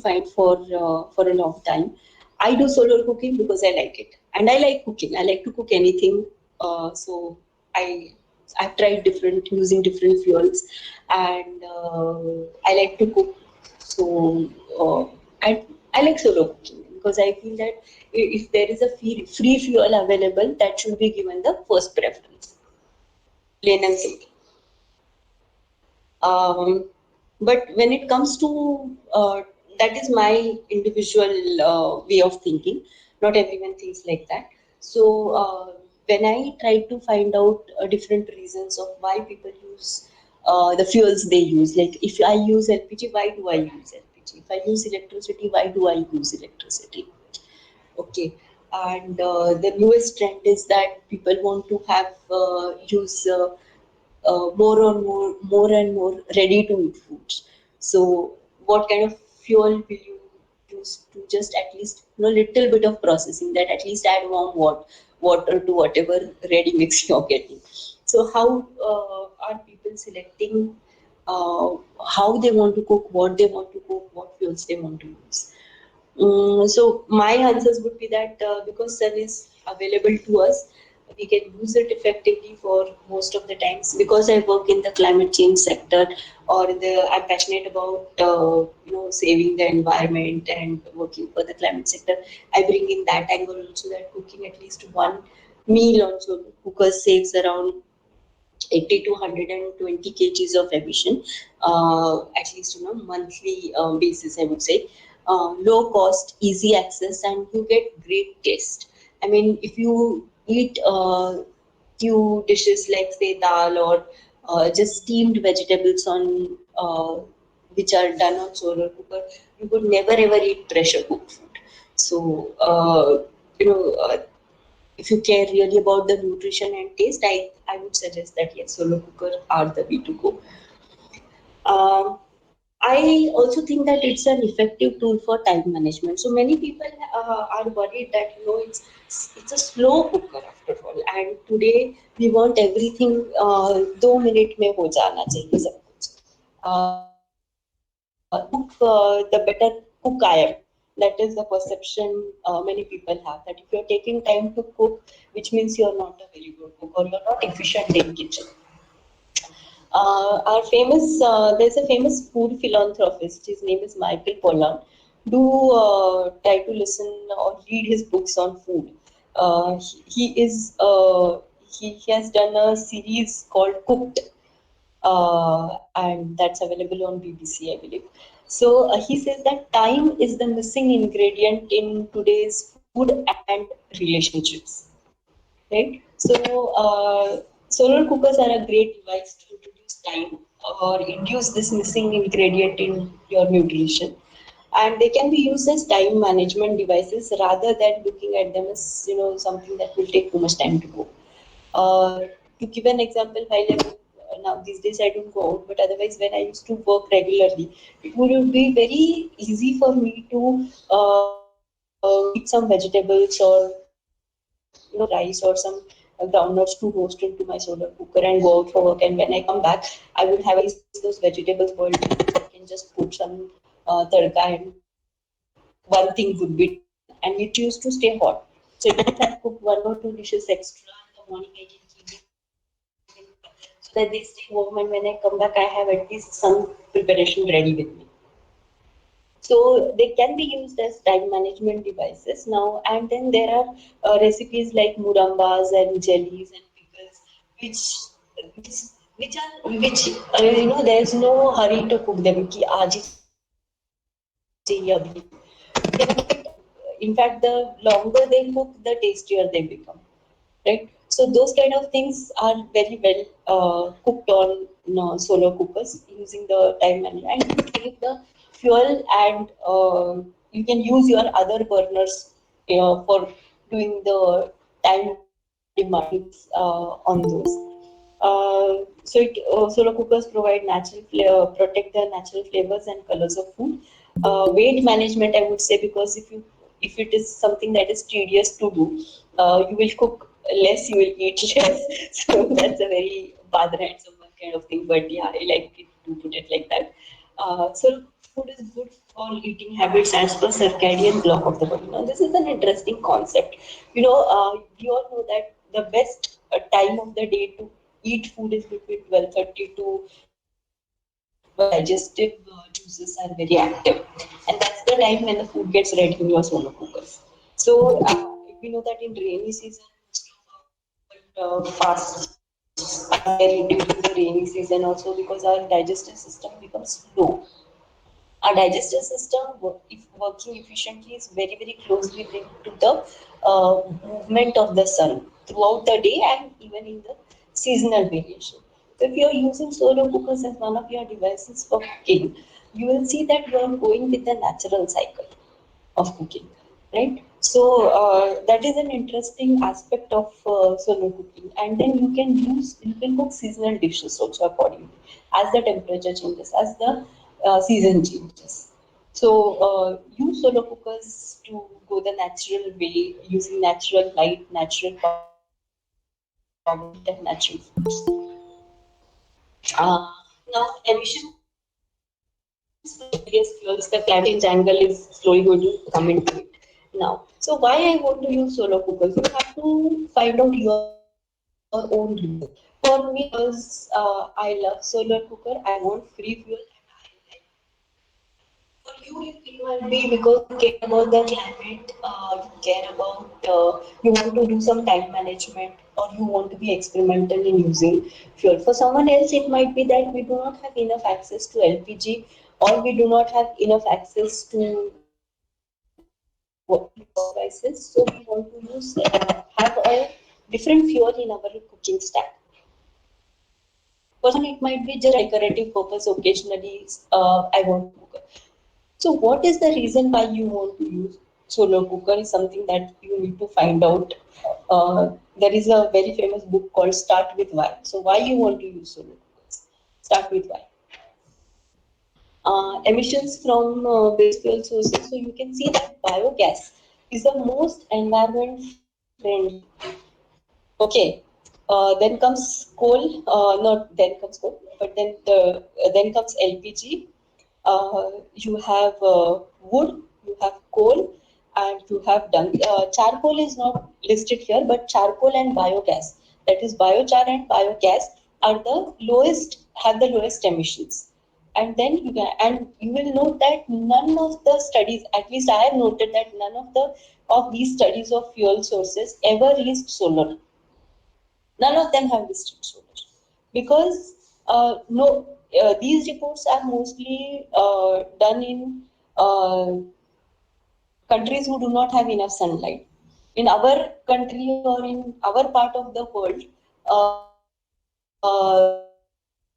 find for a long time. I do solar cooking because I like it, and I like cooking. I like to cook anything. So I've tried using different fuels, and I like to cook. So I like solar cooking because I feel that if there is a free fuel available, that should be given the first preference. Plain and simple. But when it comes to that is my individual way of thinking. Not everyone thinks like that. So when I try to find out different reasons of why people use the fuels they use, like if I use LPG, why do I use LPG? If I use electricity, why do I use electricity? Okay. And the newest trend is that people want to have use more and more ready-to-eat foods. So, what kind of fuel will you use to just at least little bit of processing, that at least add warm water to whatever ready mix you're getting. So, how are people selecting how they want to cook, what they want to cook, what fuels they want to use? So my answers would be that because sun is available to us. We can use it effectively for most of the times. Because I work in the climate change sector, or I'm passionate about saving the environment and working for the climate sector. I bring in that angle also, that cooking at least one meal on solar cookers saves around 80 to 120 kgs of emission, at least monthly basis, I would say. Low cost, easy access, and you get great taste. I mean, if you eat few dishes like say dal or just steamed vegetables on which are done on solar cooker, you would never ever eat pressure cooked food. So if you care really about the nutrition and taste, I would suggest that yes, solar cooker are the way to go. I also think that it's an effective tool for time management. So many people are worried that it's a slow cooker after all, and today we want everything 2 minutes में हो जाना चाहिए सब कुछ. The better cook I am. That is the perception many people have, that if you're taking time to cook, which means you're not a very good cook or you're not efficient in kitchen. There's a famous food philanthropist. His name is Michael Pollan. Do try to listen or read his books on food. He has done a series called Cooked, and that's available on BBC, I believe. So he says that time is the missing ingredient in today's food and relationships. Right? So solar cookers are a great device to reduce time or induce this missing ingredient in your nutrition. And they can be used as time management devices rather than looking at them as something that will take too much time to go. To give an example, now these days I don't go out, but otherwise when I used to work regularly, it would be very easy for me to eat some vegetables or rice or some groundnuts to roast into my solar cooker and go out for work. And when I come back, I would have those vegetables boiled. I can just put some tadka and one thing would be done. And it used to stay hot. So even if I cook 1 or 2 dishes extra in the morning, I can keep it so that they stay warm, and when I come back, I have at least some preparation ready with me. So they can be used as time management devices now. And then there are recipes like murambas and jellies and pickles, which there's no hurry to cook them. Ki aaj hi chahiye abhi. In fact, the longer they cook, the tastier they become. Right? So those kind of things are very well cooked on solar cookers using the time management, and you save the fuel, and you can use your other burners for doing the time demands on those. Solar cookers provide protect the natural flavors and colors of food. Weight management, I would say, because if it is something that is tedious to do, you will cook less, you will eat less. So that's a very bad kind of thing. But yeah, I like it to put it like that. So food is good for eating habits as per circadian clock of the body. Now this is an interesting concept. We all know that the best time of the day to eat food is between 12:30 to digestive juices are very active, and that's the time when the food gets ready in your solar cookers. So we know that in rainy season, fast during the rainy season also, because our digestive system becomes low. Our digestive system, if working efficiently, is very, very closely linked to the movement of the sun throughout the day and even in the seasonal variation. So if you are using solar cookers as one of your devices for cooking, you will see that you are going with the natural cycle of cooking, right? So that is an interesting aspect of solar cooking. And then you can cook seasonal dishes also accordingly as the temperature changes, as the season changes. So use solar cookers to go the natural way, using natural light, natural power, and natural foods. Now emissions fuels, the climate change angle is slowly going to come into it now. So why I want to use solar cookers? You have have to find out your own reason. For me, because I love solar cooker, I want free fuel. For you, it might be because you care about the climate, you care about, you want to do some time management, or you want to be experimental in using fuel. For someone else, it might be that we do not have enough access to LPG, or we do not have enough access to devices, so we want to use have a different fuel in our cooking stack. For someone, it might be just decorative purpose. Occasionally, I want to cook. So what is the reason why you want to use solar cooker is something that you need to find out. There is a very famous book called Start With Why. So why you want to use solar cookers? Start with why. Emissions from waste fuel sources. So you can see that biogas is the most environment friendly. Okay. Then comes coal. Not then comes coal, but then comes LPG. You have wood, you have coal, and you have dung. Charcoal is not listed here, but charcoal and biogas, that is biochar and biogas, are the lowest, have the lowest emissions. And then you will note that none of the studies, at least I have noted that none of these studies of fuel sources ever used solar. None of them have listed solar because these reports are mostly done in countries who do not have enough sunlight. In our country or in our part of the world,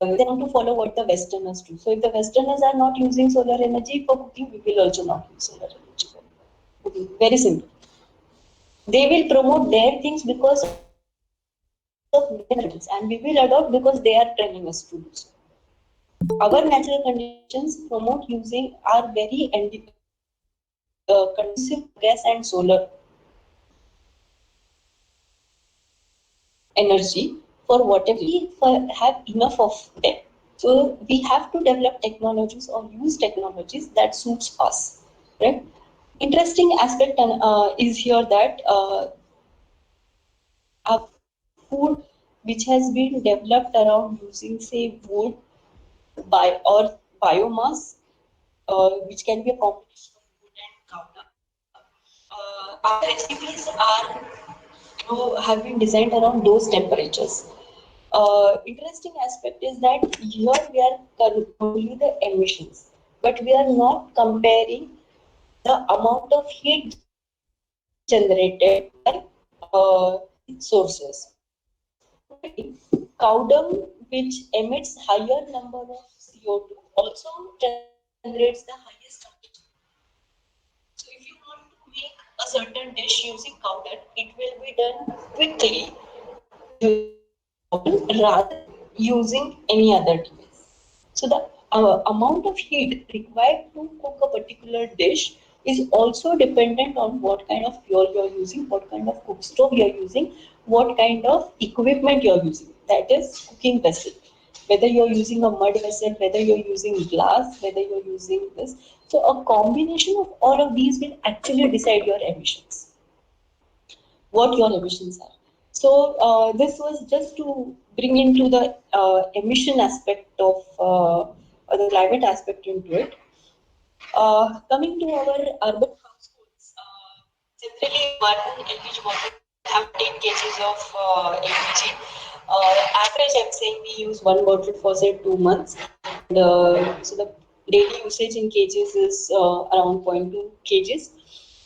they want to follow what the Westerners do. So if the Westerners are not using solar energy for cooking, we will also not use solar energy for cooking. Very simple. They will promote their things because of and we will adopt because they are telling us to do so. Our natural conditions promote using are very conducive gas and solar energy for whatever we have enough of them. So we have to develop technologies or use technologies that suits us, right? Interesting aspect is here that a food which has been developed around using, say, wood or biomass, which can be a combination of wood and cow dung. Our recipes have been designed around those temperatures. Interesting aspect is that here we are only the emissions, but we are not comparing the amount of heat generated by sources. Cow dung, which emits higher number of CO2, also generates the highest emission. So if you want to make a certain dish using cow dung, it will be done quickly rather using any other device. So the amount of heat required to cook a particular dish is also dependent on what kind of fuel you are using, what kind of cook stove you are using, what kind of equipment you are using. That is cooking vessel. Whether you are using a mud vessel, whether you are using glass, whether you are using this. So a combination of all of these will actually decide your emissions. What your emissions are. So this was just to bring into the emission aspect of the climate aspect into it. Coming to our urban households, generally one LPG bottle have 10 kgs of LPG. Average, I'm saying we use one bottle for say 2 months. And, so the daily usage in kgs is around 0.2 kgs.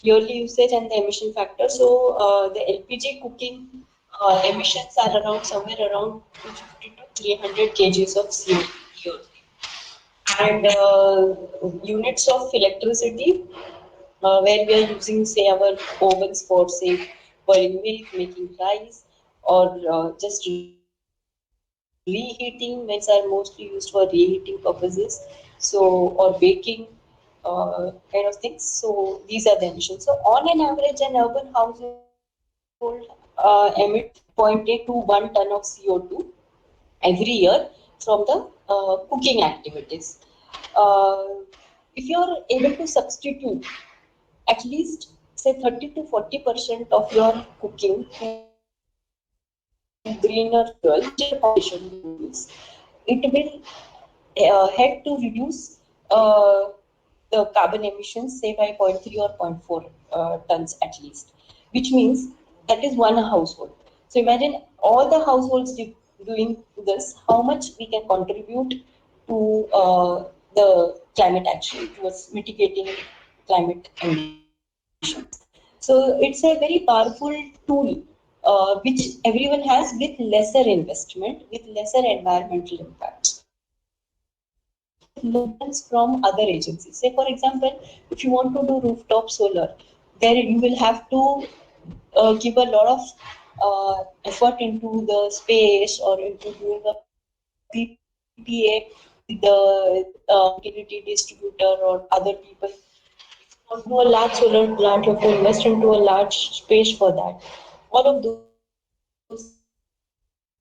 Yearly usage and the emission factor. So the LPG cooking emissions are around somewhere around 250 to 300 kgs of CO2 and units of electricity where we are using say our ovens for say boiling milk, making rice, or just reheating. Vents are mostly used for reheating purposes, so or baking kind of things. So these are the emissions. So on an average, an urban household emit 0.8 to 1 ton of CO2 every year from the cooking activities. If you are able to substitute at least say 30 to 40% of your cooking greener fuel, it will help to reduce the carbon emissions, say by 0.3 or 0.4 tons at least, which means that is one household. So imagine all the households doing this, how much we can contribute to the climate action, towards mitigating climate emissions. So it's a very powerful tool which everyone has with lesser investment, with lesser environmental impact. Learns from other agencies. Say, for example, if you want to do rooftop solar, there you will have to give a lot of effort into the space or into doing a PPA with the utility distributor or other people. If you want to do a large solar plant, you have to invest into a large space for that. All of those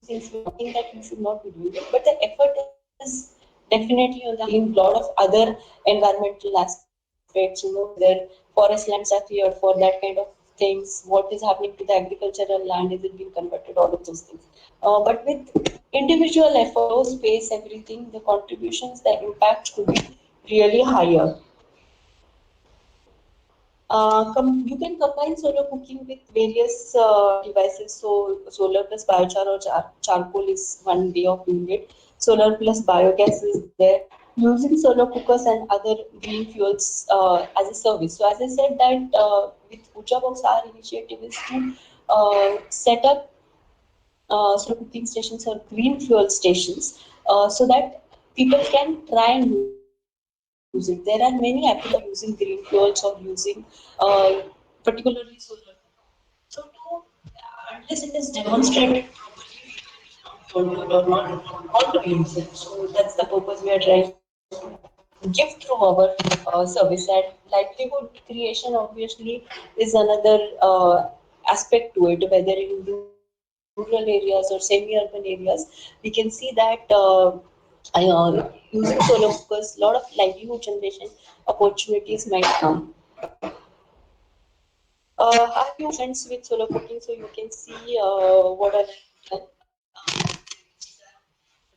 things we think that you should not be doing it, but the effort is definitely on the in lot of other environmental aspects. Whether forest lands are cleared for that kind of things, what is happening to the agricultural land, is it being converted, all of those things. But with individual effort, space, everything, the contributions, the impact could be really higher. You can combine solar cooking with various devices. So solar plus biochar or charcoal is one way of doing it. Solar plus biogas is there. Using solar cookers and other green fuels as a service. So as I said that with Urja Box, our initiative is to set up solar cooking stations or green fuel stations so that people can try and use it. There are many apps using green fuels or using particularly solar. So to unless it is demonstrated properly, or not how to use it. So that's the purpose we are trying to give through our service. And livelihood creation obviously is another aspect to it, whether in rural areas or semi-urban areas. We can see that using solar cookers, a lot of livelihood generation opportunities might come. I have few friends with solar cooking, so you can see what are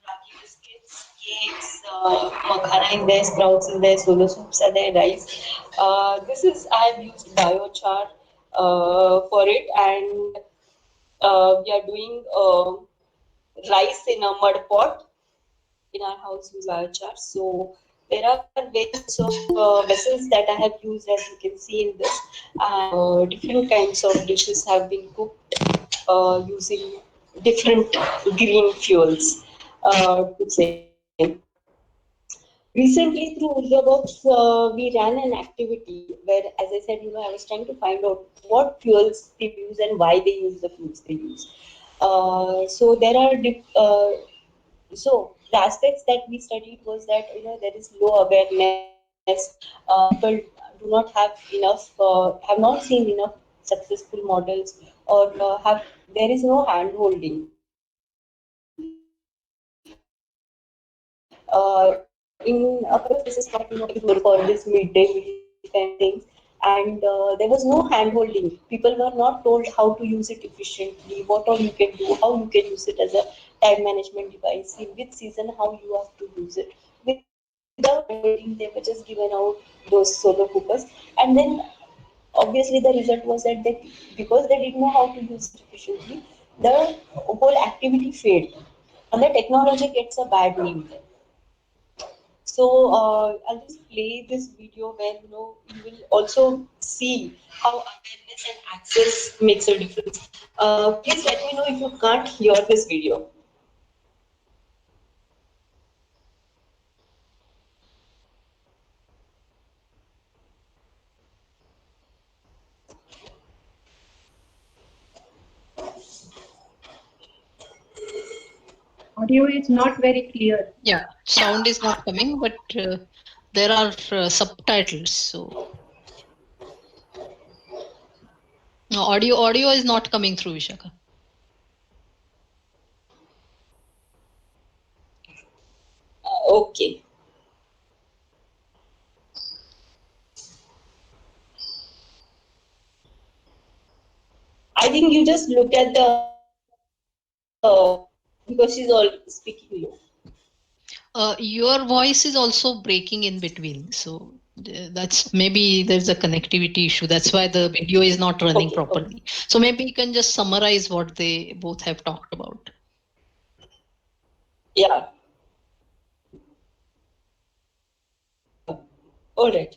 ragi biscuits, cakes, makhana in there, sprouts in there, solo soups are there, rice. This is I have used biochar for it, and we are doing rice in a mud pot in our house with biochar. So there are various of vessels that I have used, as you can see in this. Different kinds of dishes have been cooked using different green fuels. To say. Recently, through Urja Box, we ran an activity where, as I said, I was trying to find out what fuels they use and why they use the fuels they use. So there are so the aspects that we studied was that there is low awareness. People do not have enough, have not seen enough successful models, or have there is no hand holding. In a couple of places, for this midday meal kind of things, and there was no hand holding. People were not told how to use it efficiently, what all you can do, how you can use it as a time management device, in which season how you have to use it. Without holding, they were just given out those solar cookers, and then obviously the result was that because they didn't know how to use it efficiently, the whole activity failed, and the technology gets a bad name there. So I'll just play this video where you will also see how awareness and access makes a difference. Please let me know if you can't hear this video. Audio is not very clear. Yeah, sound is not coming, but there are subtitles. So no, audio is not coming through, Vishaka. Okay. I think you just look at the because she's all speaking low. Your voice is also breaking in between, so that's maybe there's a connectivity issue. That's why the video is not running properly. So maybe you can just summarize what they both have talked about. Yeah. All right.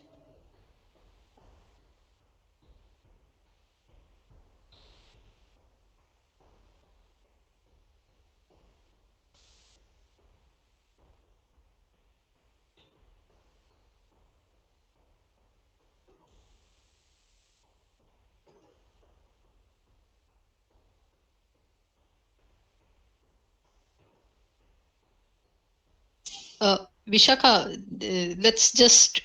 Vishakha, let's just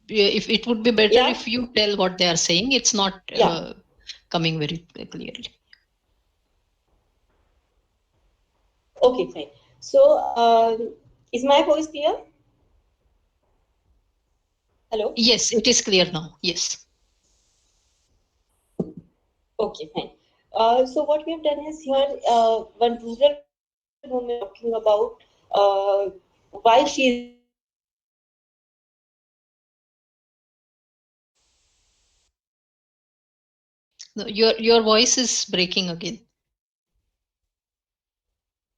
if it would be better if you tell what they are saying. It's not coming very clearly. Okay, fine. So, is my voice clear? Hello? Yes, it is clear now. Yes. Okay, fine. So what we have done is here, one rural woman talking about why she No, your voice is breaking again.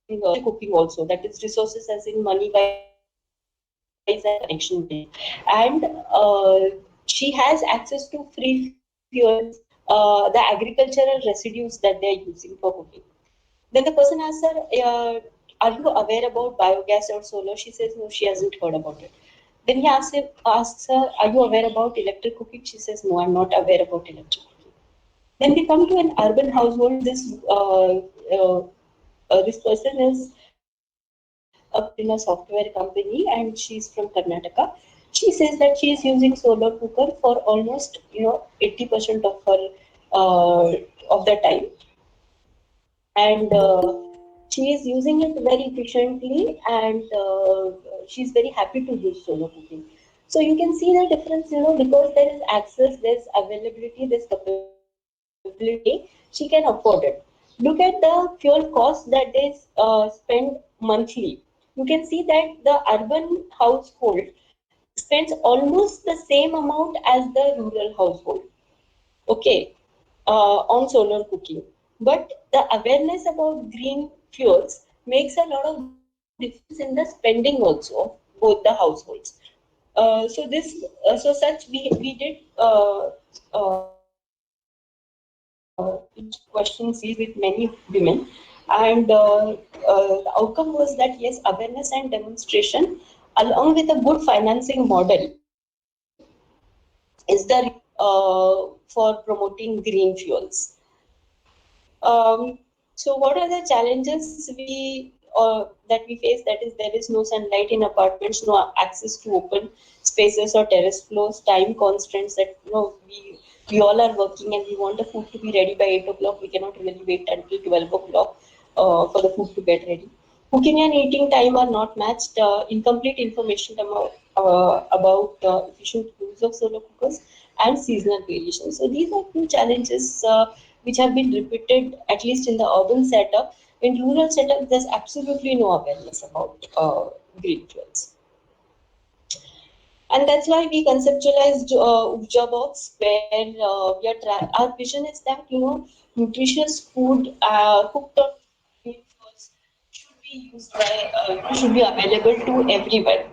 Cooking also, that is resources as in money wise and connection, and she has access to free fuels, the agricultural residues that they are using for cooking. Then the person asks her, are you aware about biogas or solar? She says no, she hasn't heard about it. Then he asks her, are you aware about electric cooking? She says no, I'm not aware about electric cooking. Then we come to an urban household. This person is in a software company and she's from Karnataka. She says that she is using solar cooker for almost 80% of her of the time, and she is using it very efficiently, and she's very happy to use solar cooking. So you can see the difference, because there is access, there's availability, there's capability, she can afford it. Look at the fuel cost that they spend monthly. You can see that the urban household spends almost the same amount as the rural household. Okay, on solar cooking. But the awareness about green fuels makes a lot of difference in the spending also of both the households. So such we did questions with many women, and the outcome was that yes, awareness and demonstration, along with a good financing model, is the for promoting green fuels. So what are the challenges that we face? That is, there is no sunlight in apartments, no access to open spaces or terrace floors, time constraints that we all are working and we want the food to be ready by 8 o'clock. We cannot really wait until 12 o'clock for the food to get ready. Cooking and eating time are not matched. Incomplete information about efficient use of solar cookers and seasonal variations. So these are two challenges which have been repeated at least in the urban setup. In rural setup, there's absolutely no awareness about green fuels. And that's why we conceptualized Urja Box, where our vision is that nutritious food cooked on green fuels should be available to everyone,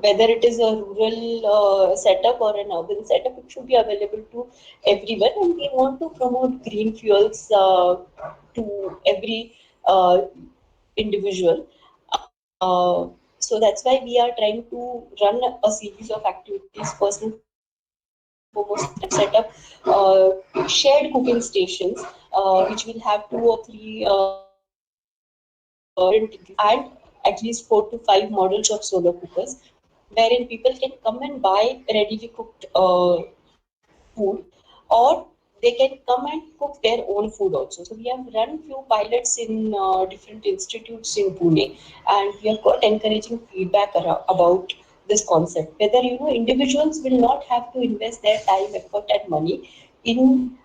whether it is a rural setup or an urban setup. It should be available to everyone, and we want to promote green fuels to every individual. So that's why we are trying to run a series of activities. First and foremost, set up shared cooking stations, which will have 2 or 3 and at least 4 to 5 models of solar cookers, wherein people can come and buy readily cooked food, or they can come and cook their own food also. So we have run few pilots in different institutes in Pune, and we have got encouraging feedback about this concept. Whether individuals will not have to invest their time, effort, and money in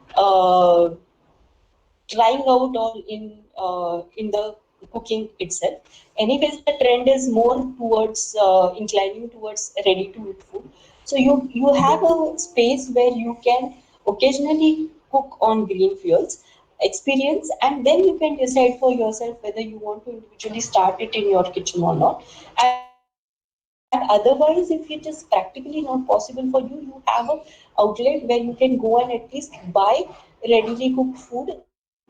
trying out or in the cooking itself. Anyways, the trend is more towards inclining towards ready to eat food. So you have a space where you can occasionally cook on green fuels, experience, and then you can decide for yourself whether you want to individually start it in your kitchen or not. And otherwise, if it is practically not possible for you, you have a outlet where you can go and at least buy readily cooked food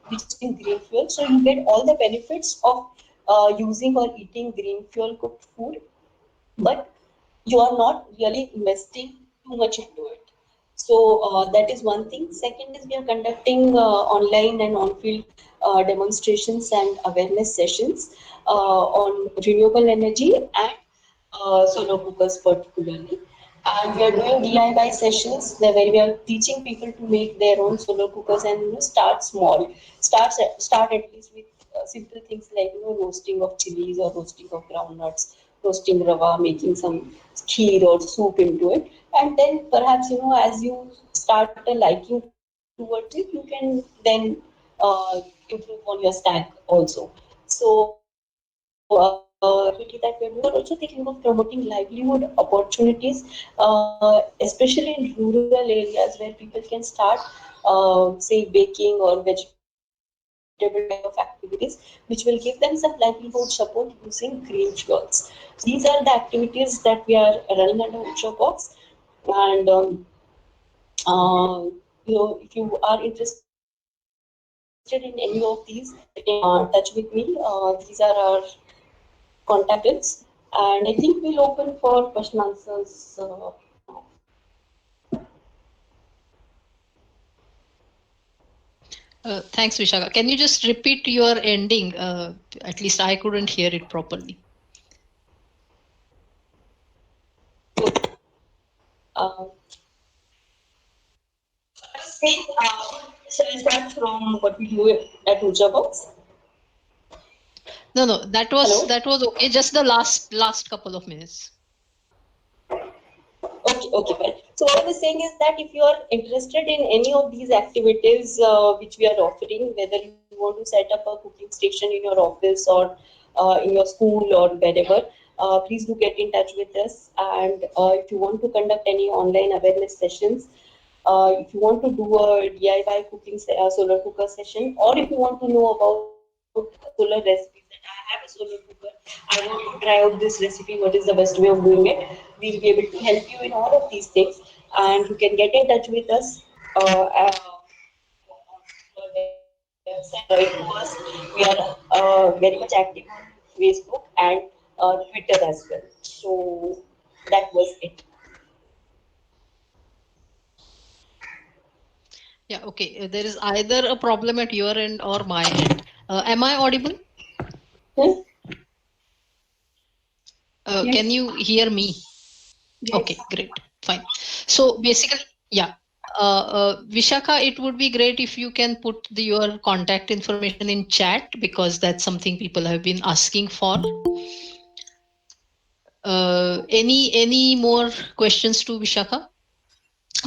which is in green fuel. So you get all the benefits of using or eating green fuel cooked food, but you are not really investing too much into it. So that is one thing. Second is we are conducting online and on-field demonstrations and awareness sessions on renewable energy and solar cookers particularly. And we are doing DIY sessions where we are teaching people to make their own solar cookers and start small. Start at least with simple things like roasting of chilies or roasting of groundnuts, roasting rava, making some kheer or soup into it, and then perhaps as you start a liking towards it, you can then improve on your stack also. So that we are doing. We are also thinking of promoting livelihood opportunities, especially in rural areas where people can start, say, baking or vegetable type of activities, which will give them some livelihood support using green fuels. So these are the activities that we are running under UrjaBox, and if you are interested in any of these, get in touch with me. These are our contact details, and I think we'll open for question answers. Thanks, Vishaka. Can you just repeat your ending? At least I couldn't hear it properly. Shall I start from what we do at UrjaBox? No, that was okay. Just the last couple of minutes. Okay, fine. So what I was saying is that if you are interested in any of these activities which we are offering, whether you want to set up a cooking station in your office or in your school or wherever, please do get in touch with us. And if you want to conduct any online awareness sessions, if you want to do a DIY cooking solar cooker session, or if you want to know about solar recipes, that I have a solar cooker, I want to try out this recipe, what is the best way of doing it, we'll be able to help you in all of these things, and you can get in touch with us write to us. We are very much active on Facebook and Twitter as well. So that was it. Yeah, okay. There is either a problem at your end or my end. Am I audible? Yes. Yes. Can you hear me? Yes. Okay, great. Fine. So basically, yeah. Vishaka, it would be great if you can put your contact information in chat, because that's something people have been asking for. Any more questions to Vishaka?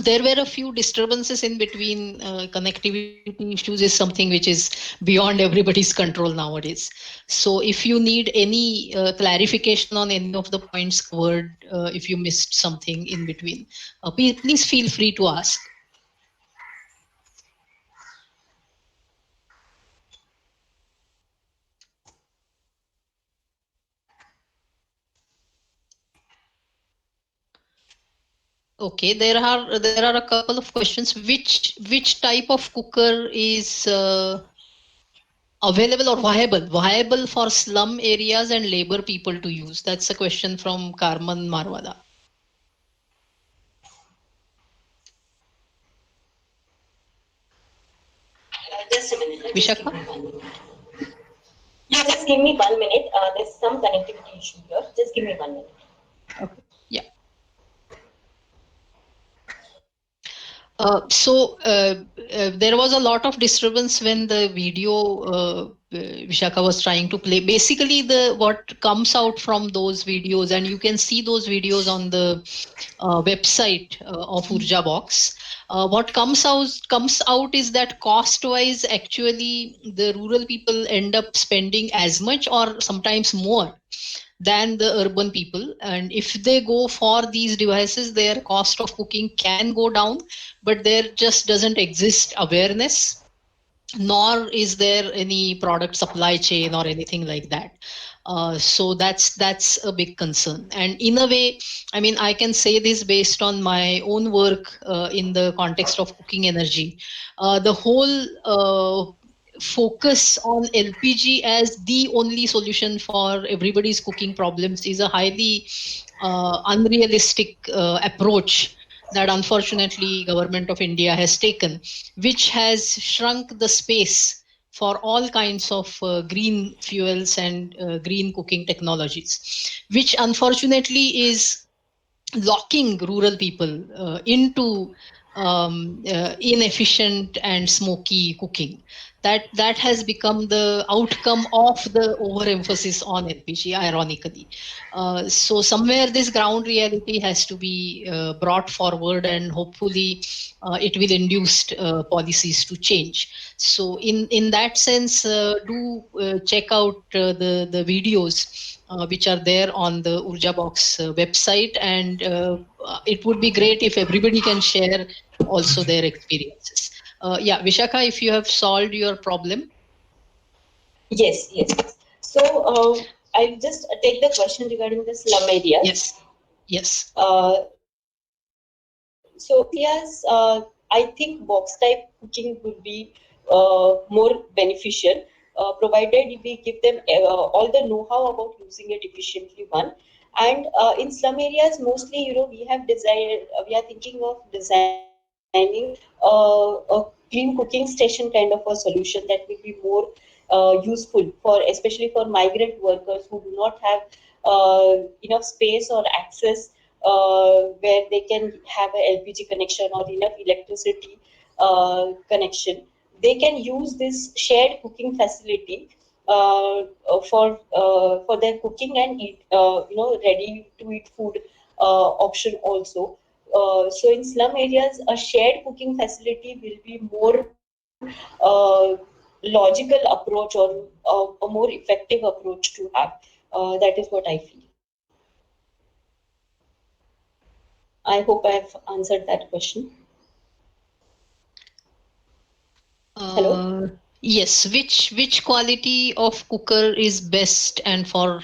There were a few disturbances in between. Connectivity issues is something which is beyond everybody's control nowadays. So if you need any clarification on any of the points covered, if you missed something in between, please feel free to ask. Okay, there are a couple of questions. Which type of cooker is available or viable for slum areas and labor people to use? That's a question from Carmen Marwada. Just a minute. Vishaka? Yeah, just give me 1 minute. There's some connectivity issue here. Just give me 1 minute. Okay. Yeah. There was a lot of disturbance when the video Vishaka was trying to play. Basically, what comes out from those videos, and you can see those videos on the website of UrjaBox. What comes out is that cost wise, actually the rural people end up spending as much or sometimes more than the urban people. And if they go for these devices, their cost of cooking can go down, but there just doesn't exist awareness, nor is there any product supply chain or anything like that. So that's a big concern. And in a way, I mean, I can say this based on my own work in the context of cooking energy. The whole focus on LPG as the only solution for everybody's cooking problems is a highly unrealistic approach that unfortunately government of India has taken, which has shrunk the space for all kinds of green fuels and green cooking technologies, which unfortunately is locking rural people into inefficient and smoky cooking. That has become the outcome of the overemphasis on LPG, ironically. So somewhere this ground reality has to be brought forward, and hopefully it will induce policies to change. So in that sense, do check out the videos which are there on the Urja Box website, and it would be great if everybody can share also their experiences. Yeah, Vishakha, if you have solved your problem. Yes, yes. So I'll just take the question regarding the slum areas. Yes, yes. So yes, I think box type cooking would be more beneficial, provided we give them all the know-how about using it efficiently. One, and in slum areas, mostly we have we are thinking of designing a clean cooking station kind of a solution that will be more useful for, especially for migrant workers who do not have enough space or access where they can have an LPG connection or enough electricity connection. They can use this shared cooking facility for their cooking and eat, ready to eat food option also. So in slum areas, a shared cooking facility will be more logical approach or a more effective approach to have. That is what I feel. I hope I have answered that question. Hello? Yes. Which quality of cooker is best, and for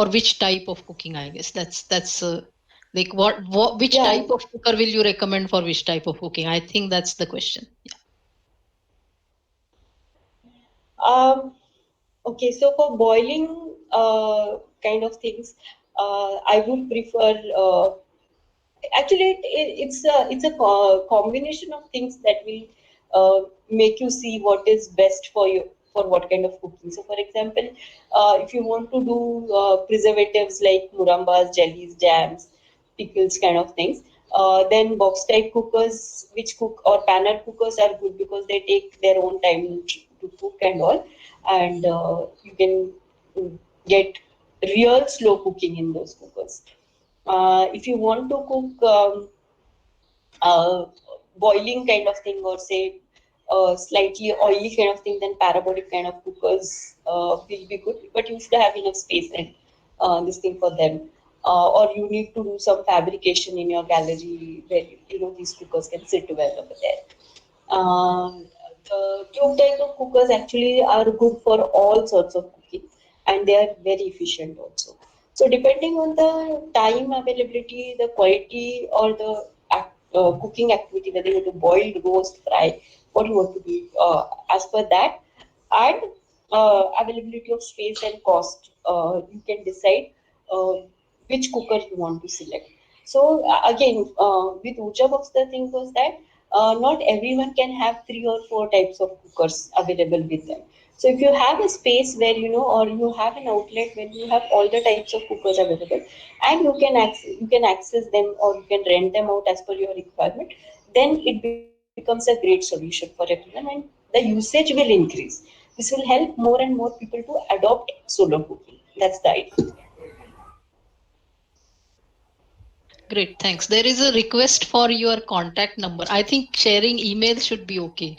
which type of cooking? I guess that's like which type of cooker will you recommend for which type of cooking? I think that's the question. Yeah. Okay, so for boiling kind of things, I would prefer. Actually, it's a combination of things that will make you see what is best for you for what kind of cooking. So, for example, if you want to do preservatives like murambas, jellies, jams, pickles, kind of things, then box type cookers, which cook, or panel cookers are good because they take their own time to cook and all, and you can get real slow cooking in those cookers. If you want to cook boiling kind of thing, or say slightly oily kind of thing, then parabolic kind of cookers will be good, but you should have enough space and this thing for them. Or you need to do some fabrication in your gallery where these cookers can sit well over there. The tube type of cookers actually are good for all sorts of cooking, and they are very efficient also. So depending on the time availability, the quality, or the cooking activity, whether you want to boil, roast, fry, what you want to do, as per that, and availability of space and cost, you can decide which cooker you want to select. So again, with Urja Box, the thing was that not everyone can have 3 or 4 types of cookers available with them. So if you have a space where or you have an outlet where you have all the types of cookers available, and you can access them, or you can rent them out as per your requirement, then it becomes a great solution for everyone, and the usage will increase. This will help more and more people to adopt solar cooking. That's the idea. Great, thanks. There is a request for your contact number. I think sharing email should be okay,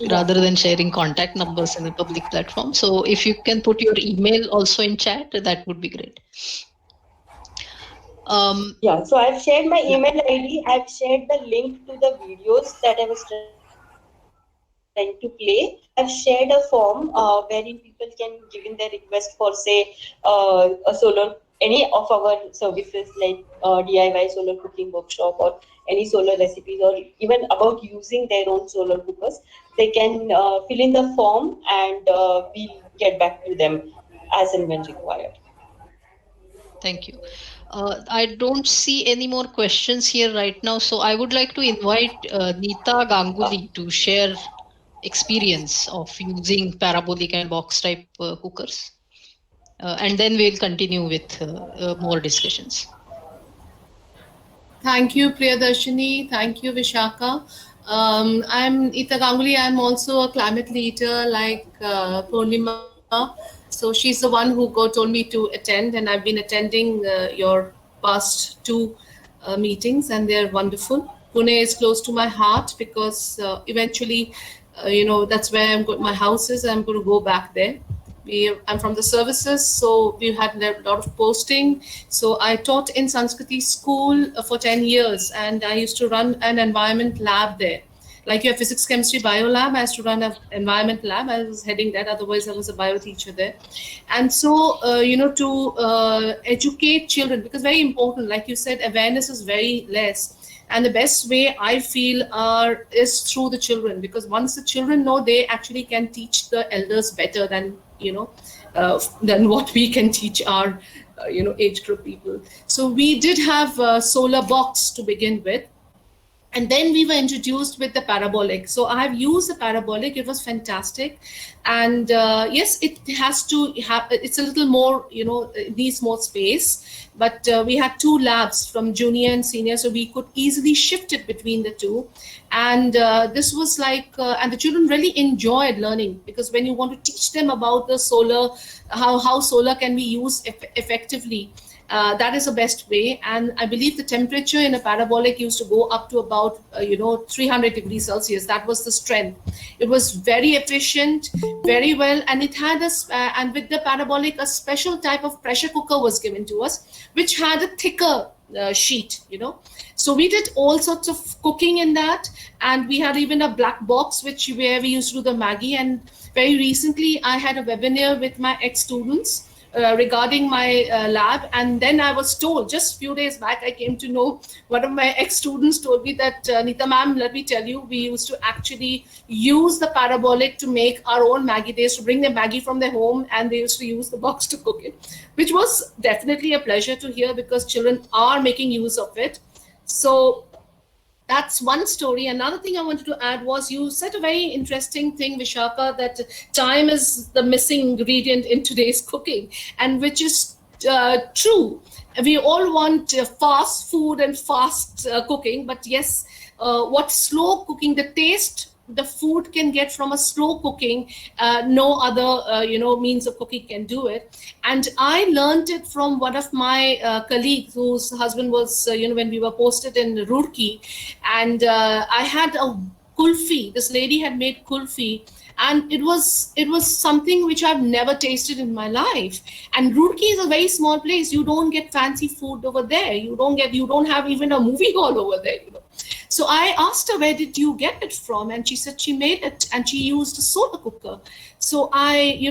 rather than sharing contact numbers in a public platform. So if you can put your email also in chat, that would be great. Yeah, so I've shared my email ID. I've shared the link to the videos that I was trying to play. I've shared a form wherein people can give in their request for, say, a solar, any of our services like DIY solar cooking workshop or any solar recipes, or even about using their own solar cookers. They can fill in the form, and we'll get back to them as and when required. Thank you. I don't see any more questions here right now, so I would like to invite Neeta Ganguly to share experience of using parabolic and box type cookers, and then we'll continue with more discussions. Thank you, Priyadarshini. Thank you, Vishaka. I'm Neeta Ganguly. I'm also a climate leader like Purnima. So she's the one who told me to attend, and I've been attending your past 2 meetings, and they're wonderful. Pune is close to my heart because eventually, that's where my house is. I'm going to go back there. I'm from the services, so we've had a lot of posting. So I taught in Sanskriti school for 10 years, and I used to run an environment lab there. Like you have physics, chemistry, bio lab, I used to run an environment lab. I was heading that, otherwise I was a bio teacher there. And so, to educate children, because very important, like you said, awareness is very less. And the best way I feel is through the children, because once the children know, they actually can teach the elders better than what we can teach our age group people. So we did have a solar box to begin with, and then we were introduced with the parabolic. So I have used the parabolic. It was fantastic. And yes, it has to have, it's a little more, needs more space. But we had 2 labs from junior and senior, so we could easily shift it between the 2. And this was like, and the children really enjoyed learning, because when you want to teach them about the solar, how solar can be used effectively, that is the best way. And I believe the temperature in a parabolic used to go up to about 300 degrees Celsius. That was the strength. It was very efficient, very well, and it had and with the parabolic, a special type of pressure cooker was given to us, which had a thicker sheet. So we did all sorts of cooking in that, and we had even a black box where we used to do the Maggi. And very recently, I had a webinar with my ex-students regarding my lab, and then I was told, just a few days back, I came to know, one of my ex-students told me that, Neeta ma'am, let me tell you, we used to actually use the parabolic to make our own Maggi. They used to bring their Maggi from their home, and they used to use the box to cook it, which was definitely a pleasure to hear, because children are making use of it. So that's one story. Another thing I wanted to add was, you said a very interesting thing, Vishaka, that time is the missing ingredient in today's cooking, and which is true. We all want fast food and fast cooking, but yes, what slow cooking, the taste the food can get from a slow cooking, no other means of cooking can do it. And I learned it from one of my colleagues whose husband was when we were posted in Roorkee, and I had a kulfi. This lady had made kulfi, and it was something which I've never tasted in my life. And Roorkee is a very small place. You don't get fancy food over there. You don't have even a movie hall over there. So I asked her, where did you get it from? And she said she made it, and she used a solar cooker. So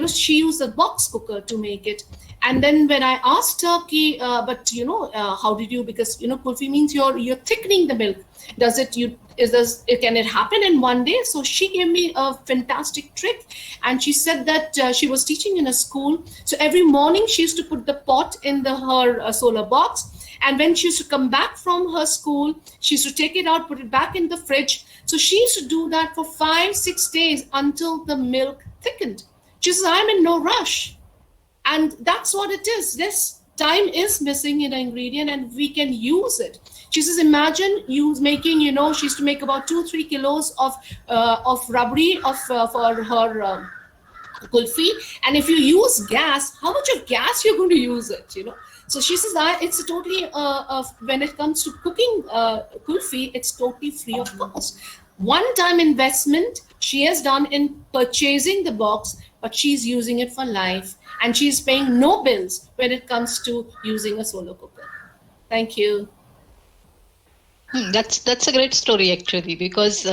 she used a box cooker to make it. And then when I asked her, how did you, because kulfi means you're thickening the milk. Can it happen in one day? So she gave me a fantastic trick, and she said that she was teaching in a school. So every morning she used to put the pot in her solar box. And when she used to come back from her school, she used to take it out, put it back in the fridge. So she used to do that for 5-6 days until the milk thickened. She says, I'm in no rush. And that's what it is. This time is missing in an ingredient, and we can use it. She says, imagine you making, she used to make about 2-3 kilos of rabri for her kulfi. And if you use gas, how much of gas you're going to use it, you know? So she says that it's totally, when it comes to cooking kulfi, it's totally free of cost. One-time investment she has done in purchasing the box, but she's using it for life, and she's paying no bills when it comes to using a solar cooker. Thank you. That's a great story actually, because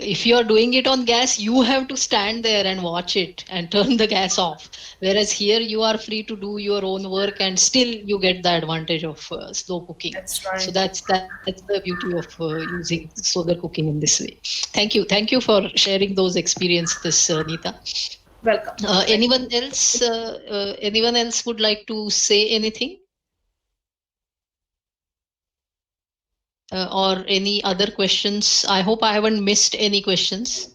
if you are doing it on gas, you have to stand there and watch it and turn the gas off. Whereas here you are free to do your own work and still you get the advantage of slow cooking. That's right. So that's the beauty of using solar cooking in this way. Thank you for sharing those experiences, Neeta. Welcome. Anyone else would like to say anything? Or any other questions? I hope I haven't missed any questions.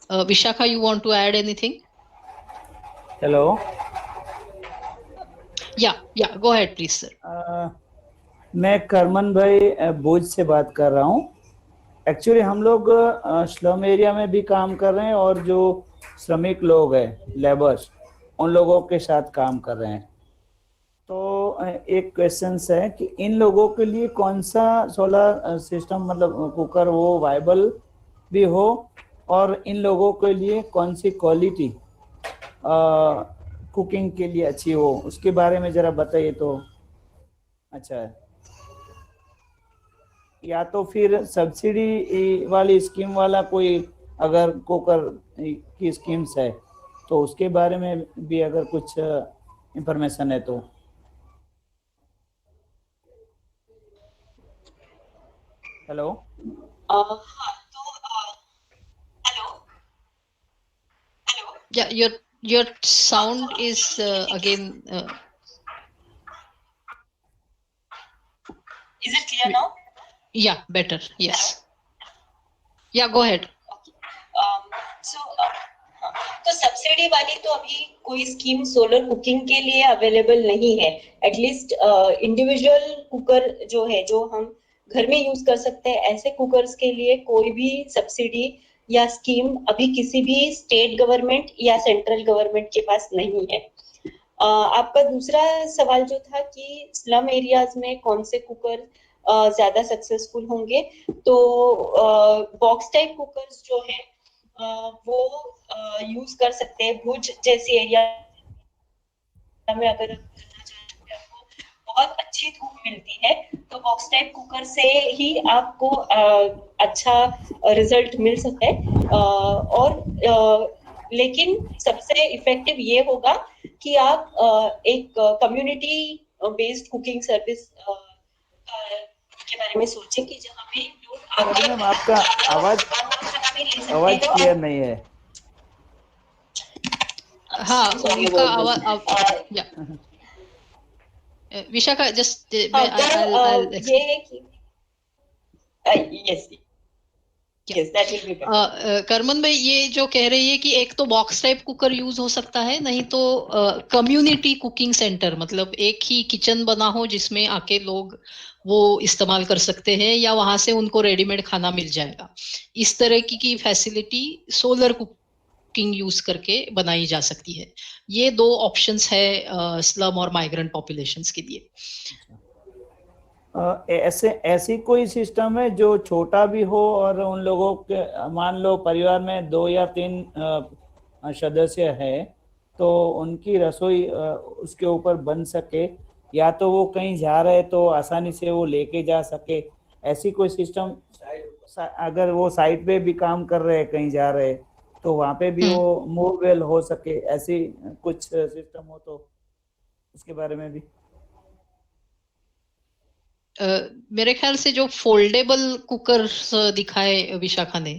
Vishakha, you want to add anything? Hello. Yeah, go ahead, please, sir. मैं करमन भाई भुज से बात कर रहा हूँ. Actually हम लोग slum area में भी काम कर रहे हैं और जो श्रमिक लोग हैं, लेबर्स, उन लोगों के साथ काम कर रहे हैं. तो एक क्वेश्चन है कि इन लोगों के लिए कौन सा सोलर सिस्टम मतलब कुकर वो वायबल भी हो और इन लोगों के लिए कौन सी क्वालिटी कुकिंग के लिए अच्छी हो, उसके बारे में जरा बताइए तो अच्छा है. या तो फिर सब्सिडी वाली स्कीम वाला कोई अगर कुकर की स्कीम्स है तो उसके बारे में भी अगर कुछ इंफॉर्मेशन है तो. Hello. Yeah, your sound is again. Is it clear now? Yeah, better. Yes. Yeah, go ahead. तो सब्सिडी वाली तो अभी कोई स्कीम सोलर कुकिंग के लिए अवेलेबल नहीं है. एटलीस्ट इंडिविजुअल कुकर जो है, जो हम घर में यूज कर सकते हैं, ऐसे कुकर्स के लिए कोई भी सब्सिडी या स्कीम अभी किसी भी स्टेट गवर्नमेंट या सेंट्रल गवर्नमेंट के पास नहीं है. आपका दूसरा सवाल जो था कि स्लम एरियाज में कौन से कुकर ज्यादा सक्सेसफुल होंगे, तो बॉक्स टाइप कुकर्स जो है वो यूज कर सकते हैं. भुज जैसी एरिया में अगर आपको बहुत अच्छी धूप मिलती है तो बॉक्स टाइप कुकर से ही आपको अच्छा रिजल्ट मिल सकता है. और लेकिन सबसे इफेक्टिव ये होगा कि आप एक कम्युनिटी बेस्ड कुकिंग सर्विस के बारे में सोचें कि जहाँ पे लोग मैम आपका आवाज क्लियर नहीं है. हाँ, उनका आवाज. या विशाखा, जस्ट ये है कि yes, that will be better. Karman भाई ये जो कह रही है कि एक तो बॉक्स टाइप कुकर यूज हो सकता है, नहीं तो कम्युनिटी कुकिंग सेंटर, मतलब एक ही किचन बना हो जिसमें आके लोग वो इस्तेमाल कर सकते हैं या वहां से उनको रेडीमेड खाना मिल जाएगा. इस तरह की फैसिलिटी सोलर कुकिंग यूज करके बनाई जा सकती है. ये दो ऑप्शंस है स्लम और माइग्रेंट पॉपुलेशंस के लिए. ऐसी कोई सिस्टम है जो छोटा भी हो और उन लोगों के, मान लो परिवार में 2 या 3 सदस्य है तो उनकी रसोई उसके ऊपर बन सके, या तो वो कहीं जा रहे तो आसानी से वो लेके जा सके. ऐसी कोई सिस्टम, अगर वो साइट पे भी काम कर रहे हैं, कहीं जा रहे तो वहाँ पे भी वो मूवेबल हो सके, ऐसी कुछ सिस्टम हो तो उसके बारे में भी. मेरे ख्याल से जो फोल्डेबल कुकर दिखाए विशाखा ने,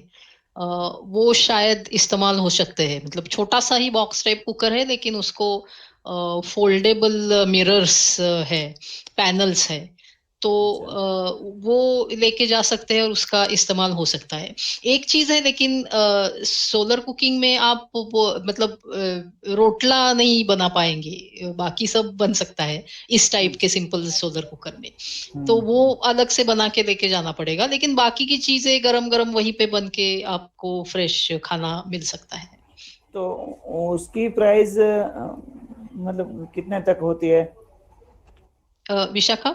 वो शायद इस्तेमाल हो सकते हैं. मतलब छोटा सा ही बॉक्स टाइप कुकर है लेकिन उसको फोल्डेबल मिरर्स है, पैनल्स है, तो वो लेके जा सकते हैं और उसका इस्तेमाल हो सकता है। एक चीज है लेकिन सोलर कुकिंग में आप वो मतलब रोटला नहीं बना पाएंगे, बाकी सब बन सकता है इस टाइप के सिंपल सोलर कुकर में, तो वो अलग से बना के लेके जाना पड़ेगा, लेकिन बाकी की चीजें गरम गरम वहीं पे बन के आपको फ्रेश खाना मिल सकता है। तो उसकी प्राइस मतलब कितने तक होती है? विशाखा?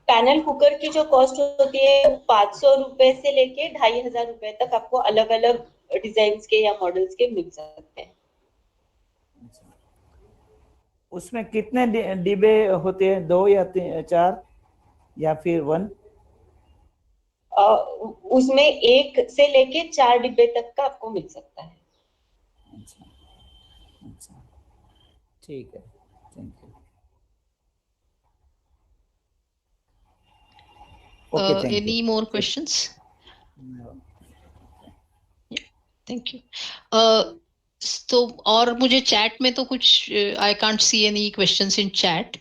पैनल कुकर की जो कॉस्ट होती है 500 रुपए से लेके 2500 रुपए तक आपको अलग अलग डिजाइन के या मॉडल्स के मिल सकते हैं। उसमें कितने डिब्बे होते हैं, 2 या 4 या फिर 1? उसमें 1 से लेके 4 डिब्बे तक का आपको मिल सकता है। अच्छा, अच्छा, ठीक है, thank you. Okay, thank any you. more questions? No. Yeah, thank you. तो और मुझे चैट में तो कुछ I can't see any questions in chat.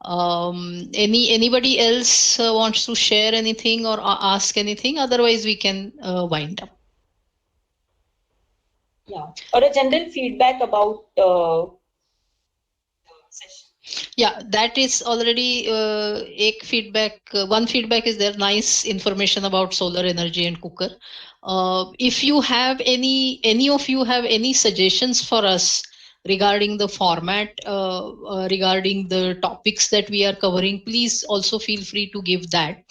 Anybody else wants to share anything or ask anything? Otherwise, we can wind up. Yeah, or a general feedback about session. Yeah, that is already एक feedback. One feedback is there. Nice information about solar energy and cooker. If you have any of you have any suggestions for us regarding the format, regarding the topics that we are covering, please also feel free to give that.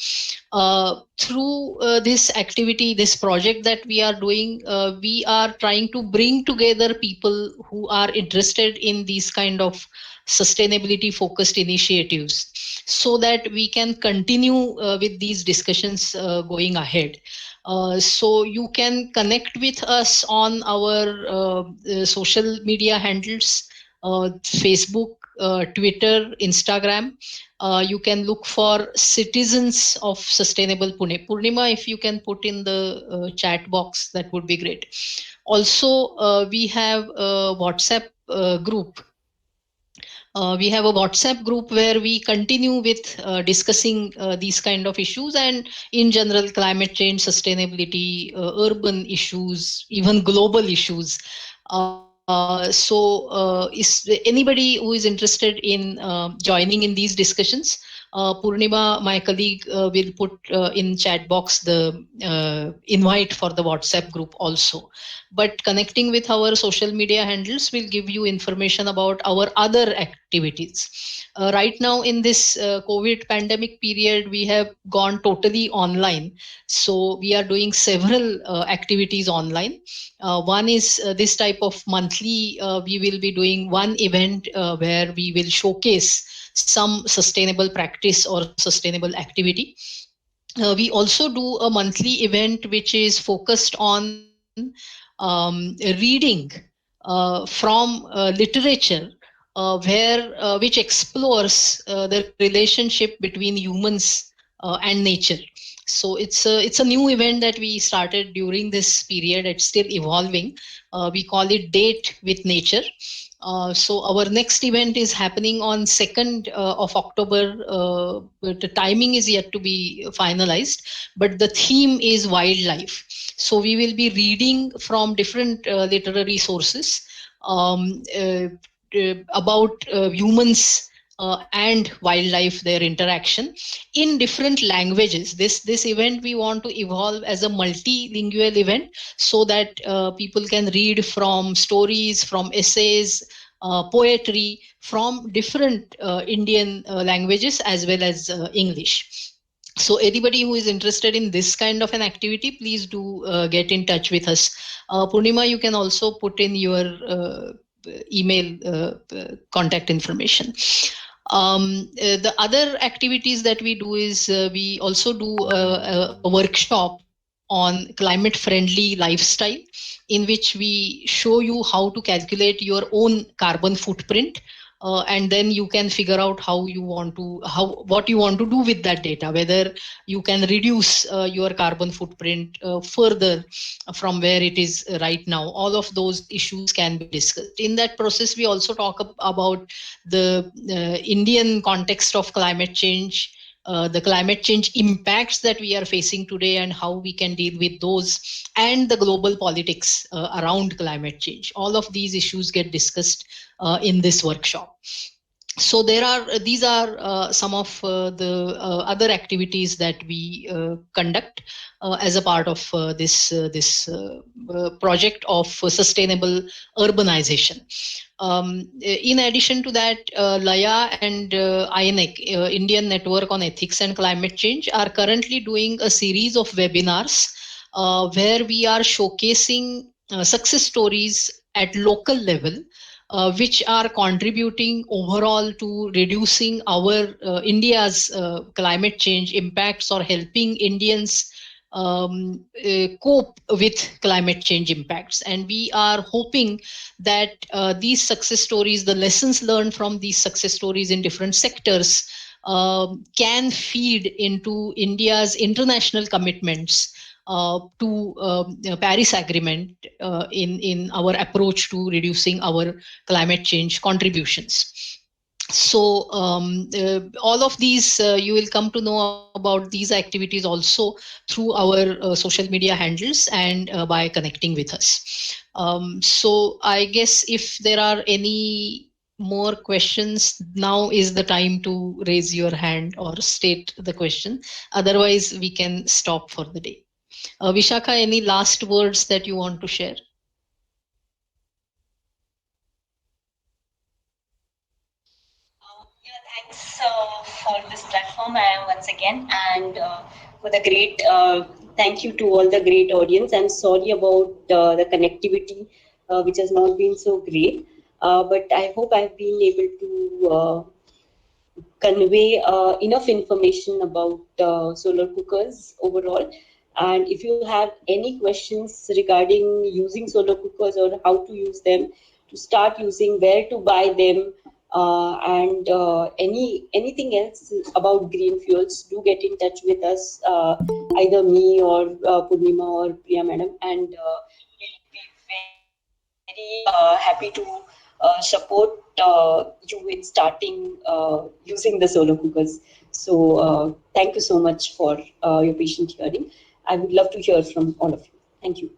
Through this activity, this project that we are doing, we are trying to bring together people who are interested in these kind of sustainability focused initiatives so that we can continue with these discussions going ahead. So you can connect with us on our social media handles, Facebook, Twitter, Instagram. You can look for Citizens of Sustainable Pune. Purnima, if you can put in the chat box, that would be great. Also, we have a WhatsApp group. We have a WhatsApp group where we continue with discussing these kind of issues and in general climate change, sustainability, urban issues, even global issues. So is anybody who is interested in joining in these discussions, Purnima, my colleague, will put in chat box the invite for the WhatsApp group also. But connecting with our social media handles will give you information about our other activities. Right now in this COVID pandemic period, we have gone totally online. So we are doing several activities online. One is this type of monthly, we will be doing one event where we will showcase some sustainable practice or sustainable activity. We also do a monthly event which is focused on reading from literature which explores the relationship between humans and nature. So it's a new event that we started during this period. It's still evolving. We call it Date with Nature. So our next event is happening on 2nd of October. But the timing is yet to be finalized, but the theme is wildlife. So we will be reading from different literary sources about humans and wildlife, their interaction in different languages. This event we want to evolve as a multilingual event so that people can read from stories, from essays, poetry from different Indian languages as well as English. So anybody who is interested in this kind of an activity, please do get in touch with us. Purnima, you can also put in your email contact information. The other activities that we do is we also do a workshop on climate friendly lifestyle, in which we show you how to calculate your own carbon footprint and then you can figure out what you want to do with that data, whether you can reduce your carbon footprint further from where it is right now. All of those issues can be discussed. In that process, we also talk about the Indian context of climate change, the climate change impacts that we are facing today and how we can deal with those, and the global politics around climate change. All of these issues get discussed in this workshop. So these are some of the other activities that we conduct as a part of this project of sustainable urbanization. In addition to that, LAYA and INEC, Indian Network on Ethics and Climate Change, are currently doing a series of webinars where we are showcasing success stories at local level, which are contributing overall to reducing our India's climate change impacts, or helping Indians cope with climate change impacts. And we are hoping that these success stories, the lessons learned from these success stories in different sectors, can feed into India's international commitments to Paris Agreement in our approach to reducing our climate change contributions. So all of these, you will come to know about these activities also through our social media handles and by connecting with us. So I guess if there are any more questions, now is the time to raise your hand or state the question. Otherwise, we can stop for the day. Vishakha, any last words that you want to share? Thanks for this platform once again, and for the great, thank you to all the great audience. I'm sorry about the connectivity, which has not been so great, but I hope I've been able to convey enough information about solar cookers overall. And if you have any questions regarding using solar cookers or how to use them, to start using, where to buy them, and anything else about green fuels, do get in touch with us, either me or Purnima or Priya madam, and we'll be very happy to support you in starting using the solar cookers. So thank you so much for your patient hearing. I would love to hear from all of you. Thank you.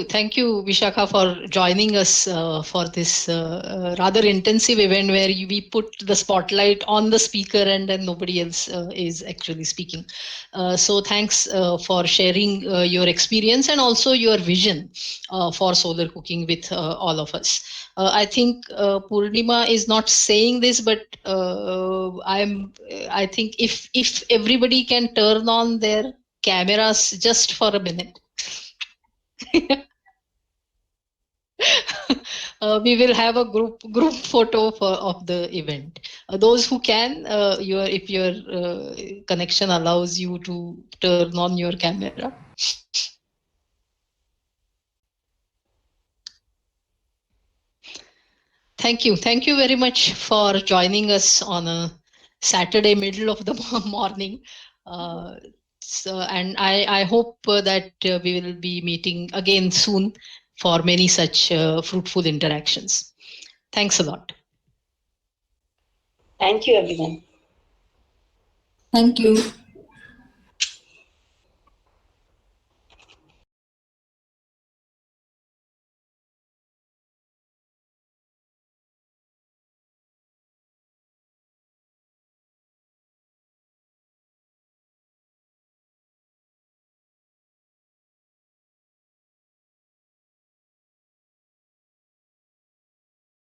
Thank you, Vishakha, for joining us for this rather intensive event where we put the spotlight on the speaker and then nobody else is actually speaking. So thanks for sharing your experience and also your vision for solar cooking with all of us. I think Purnima is not saying this, but I think if everybody can turn on their cameras just for a minute. We will have a group photo of the event. Those who can, if your connection allows you to turn on your camera. Thank you very much for joining us on a Saturday middle of the morning. So, and I hope that we will be meeting again soon for many such fruitful interactions. Thanks a lot. Thank you, everyone. Thank you.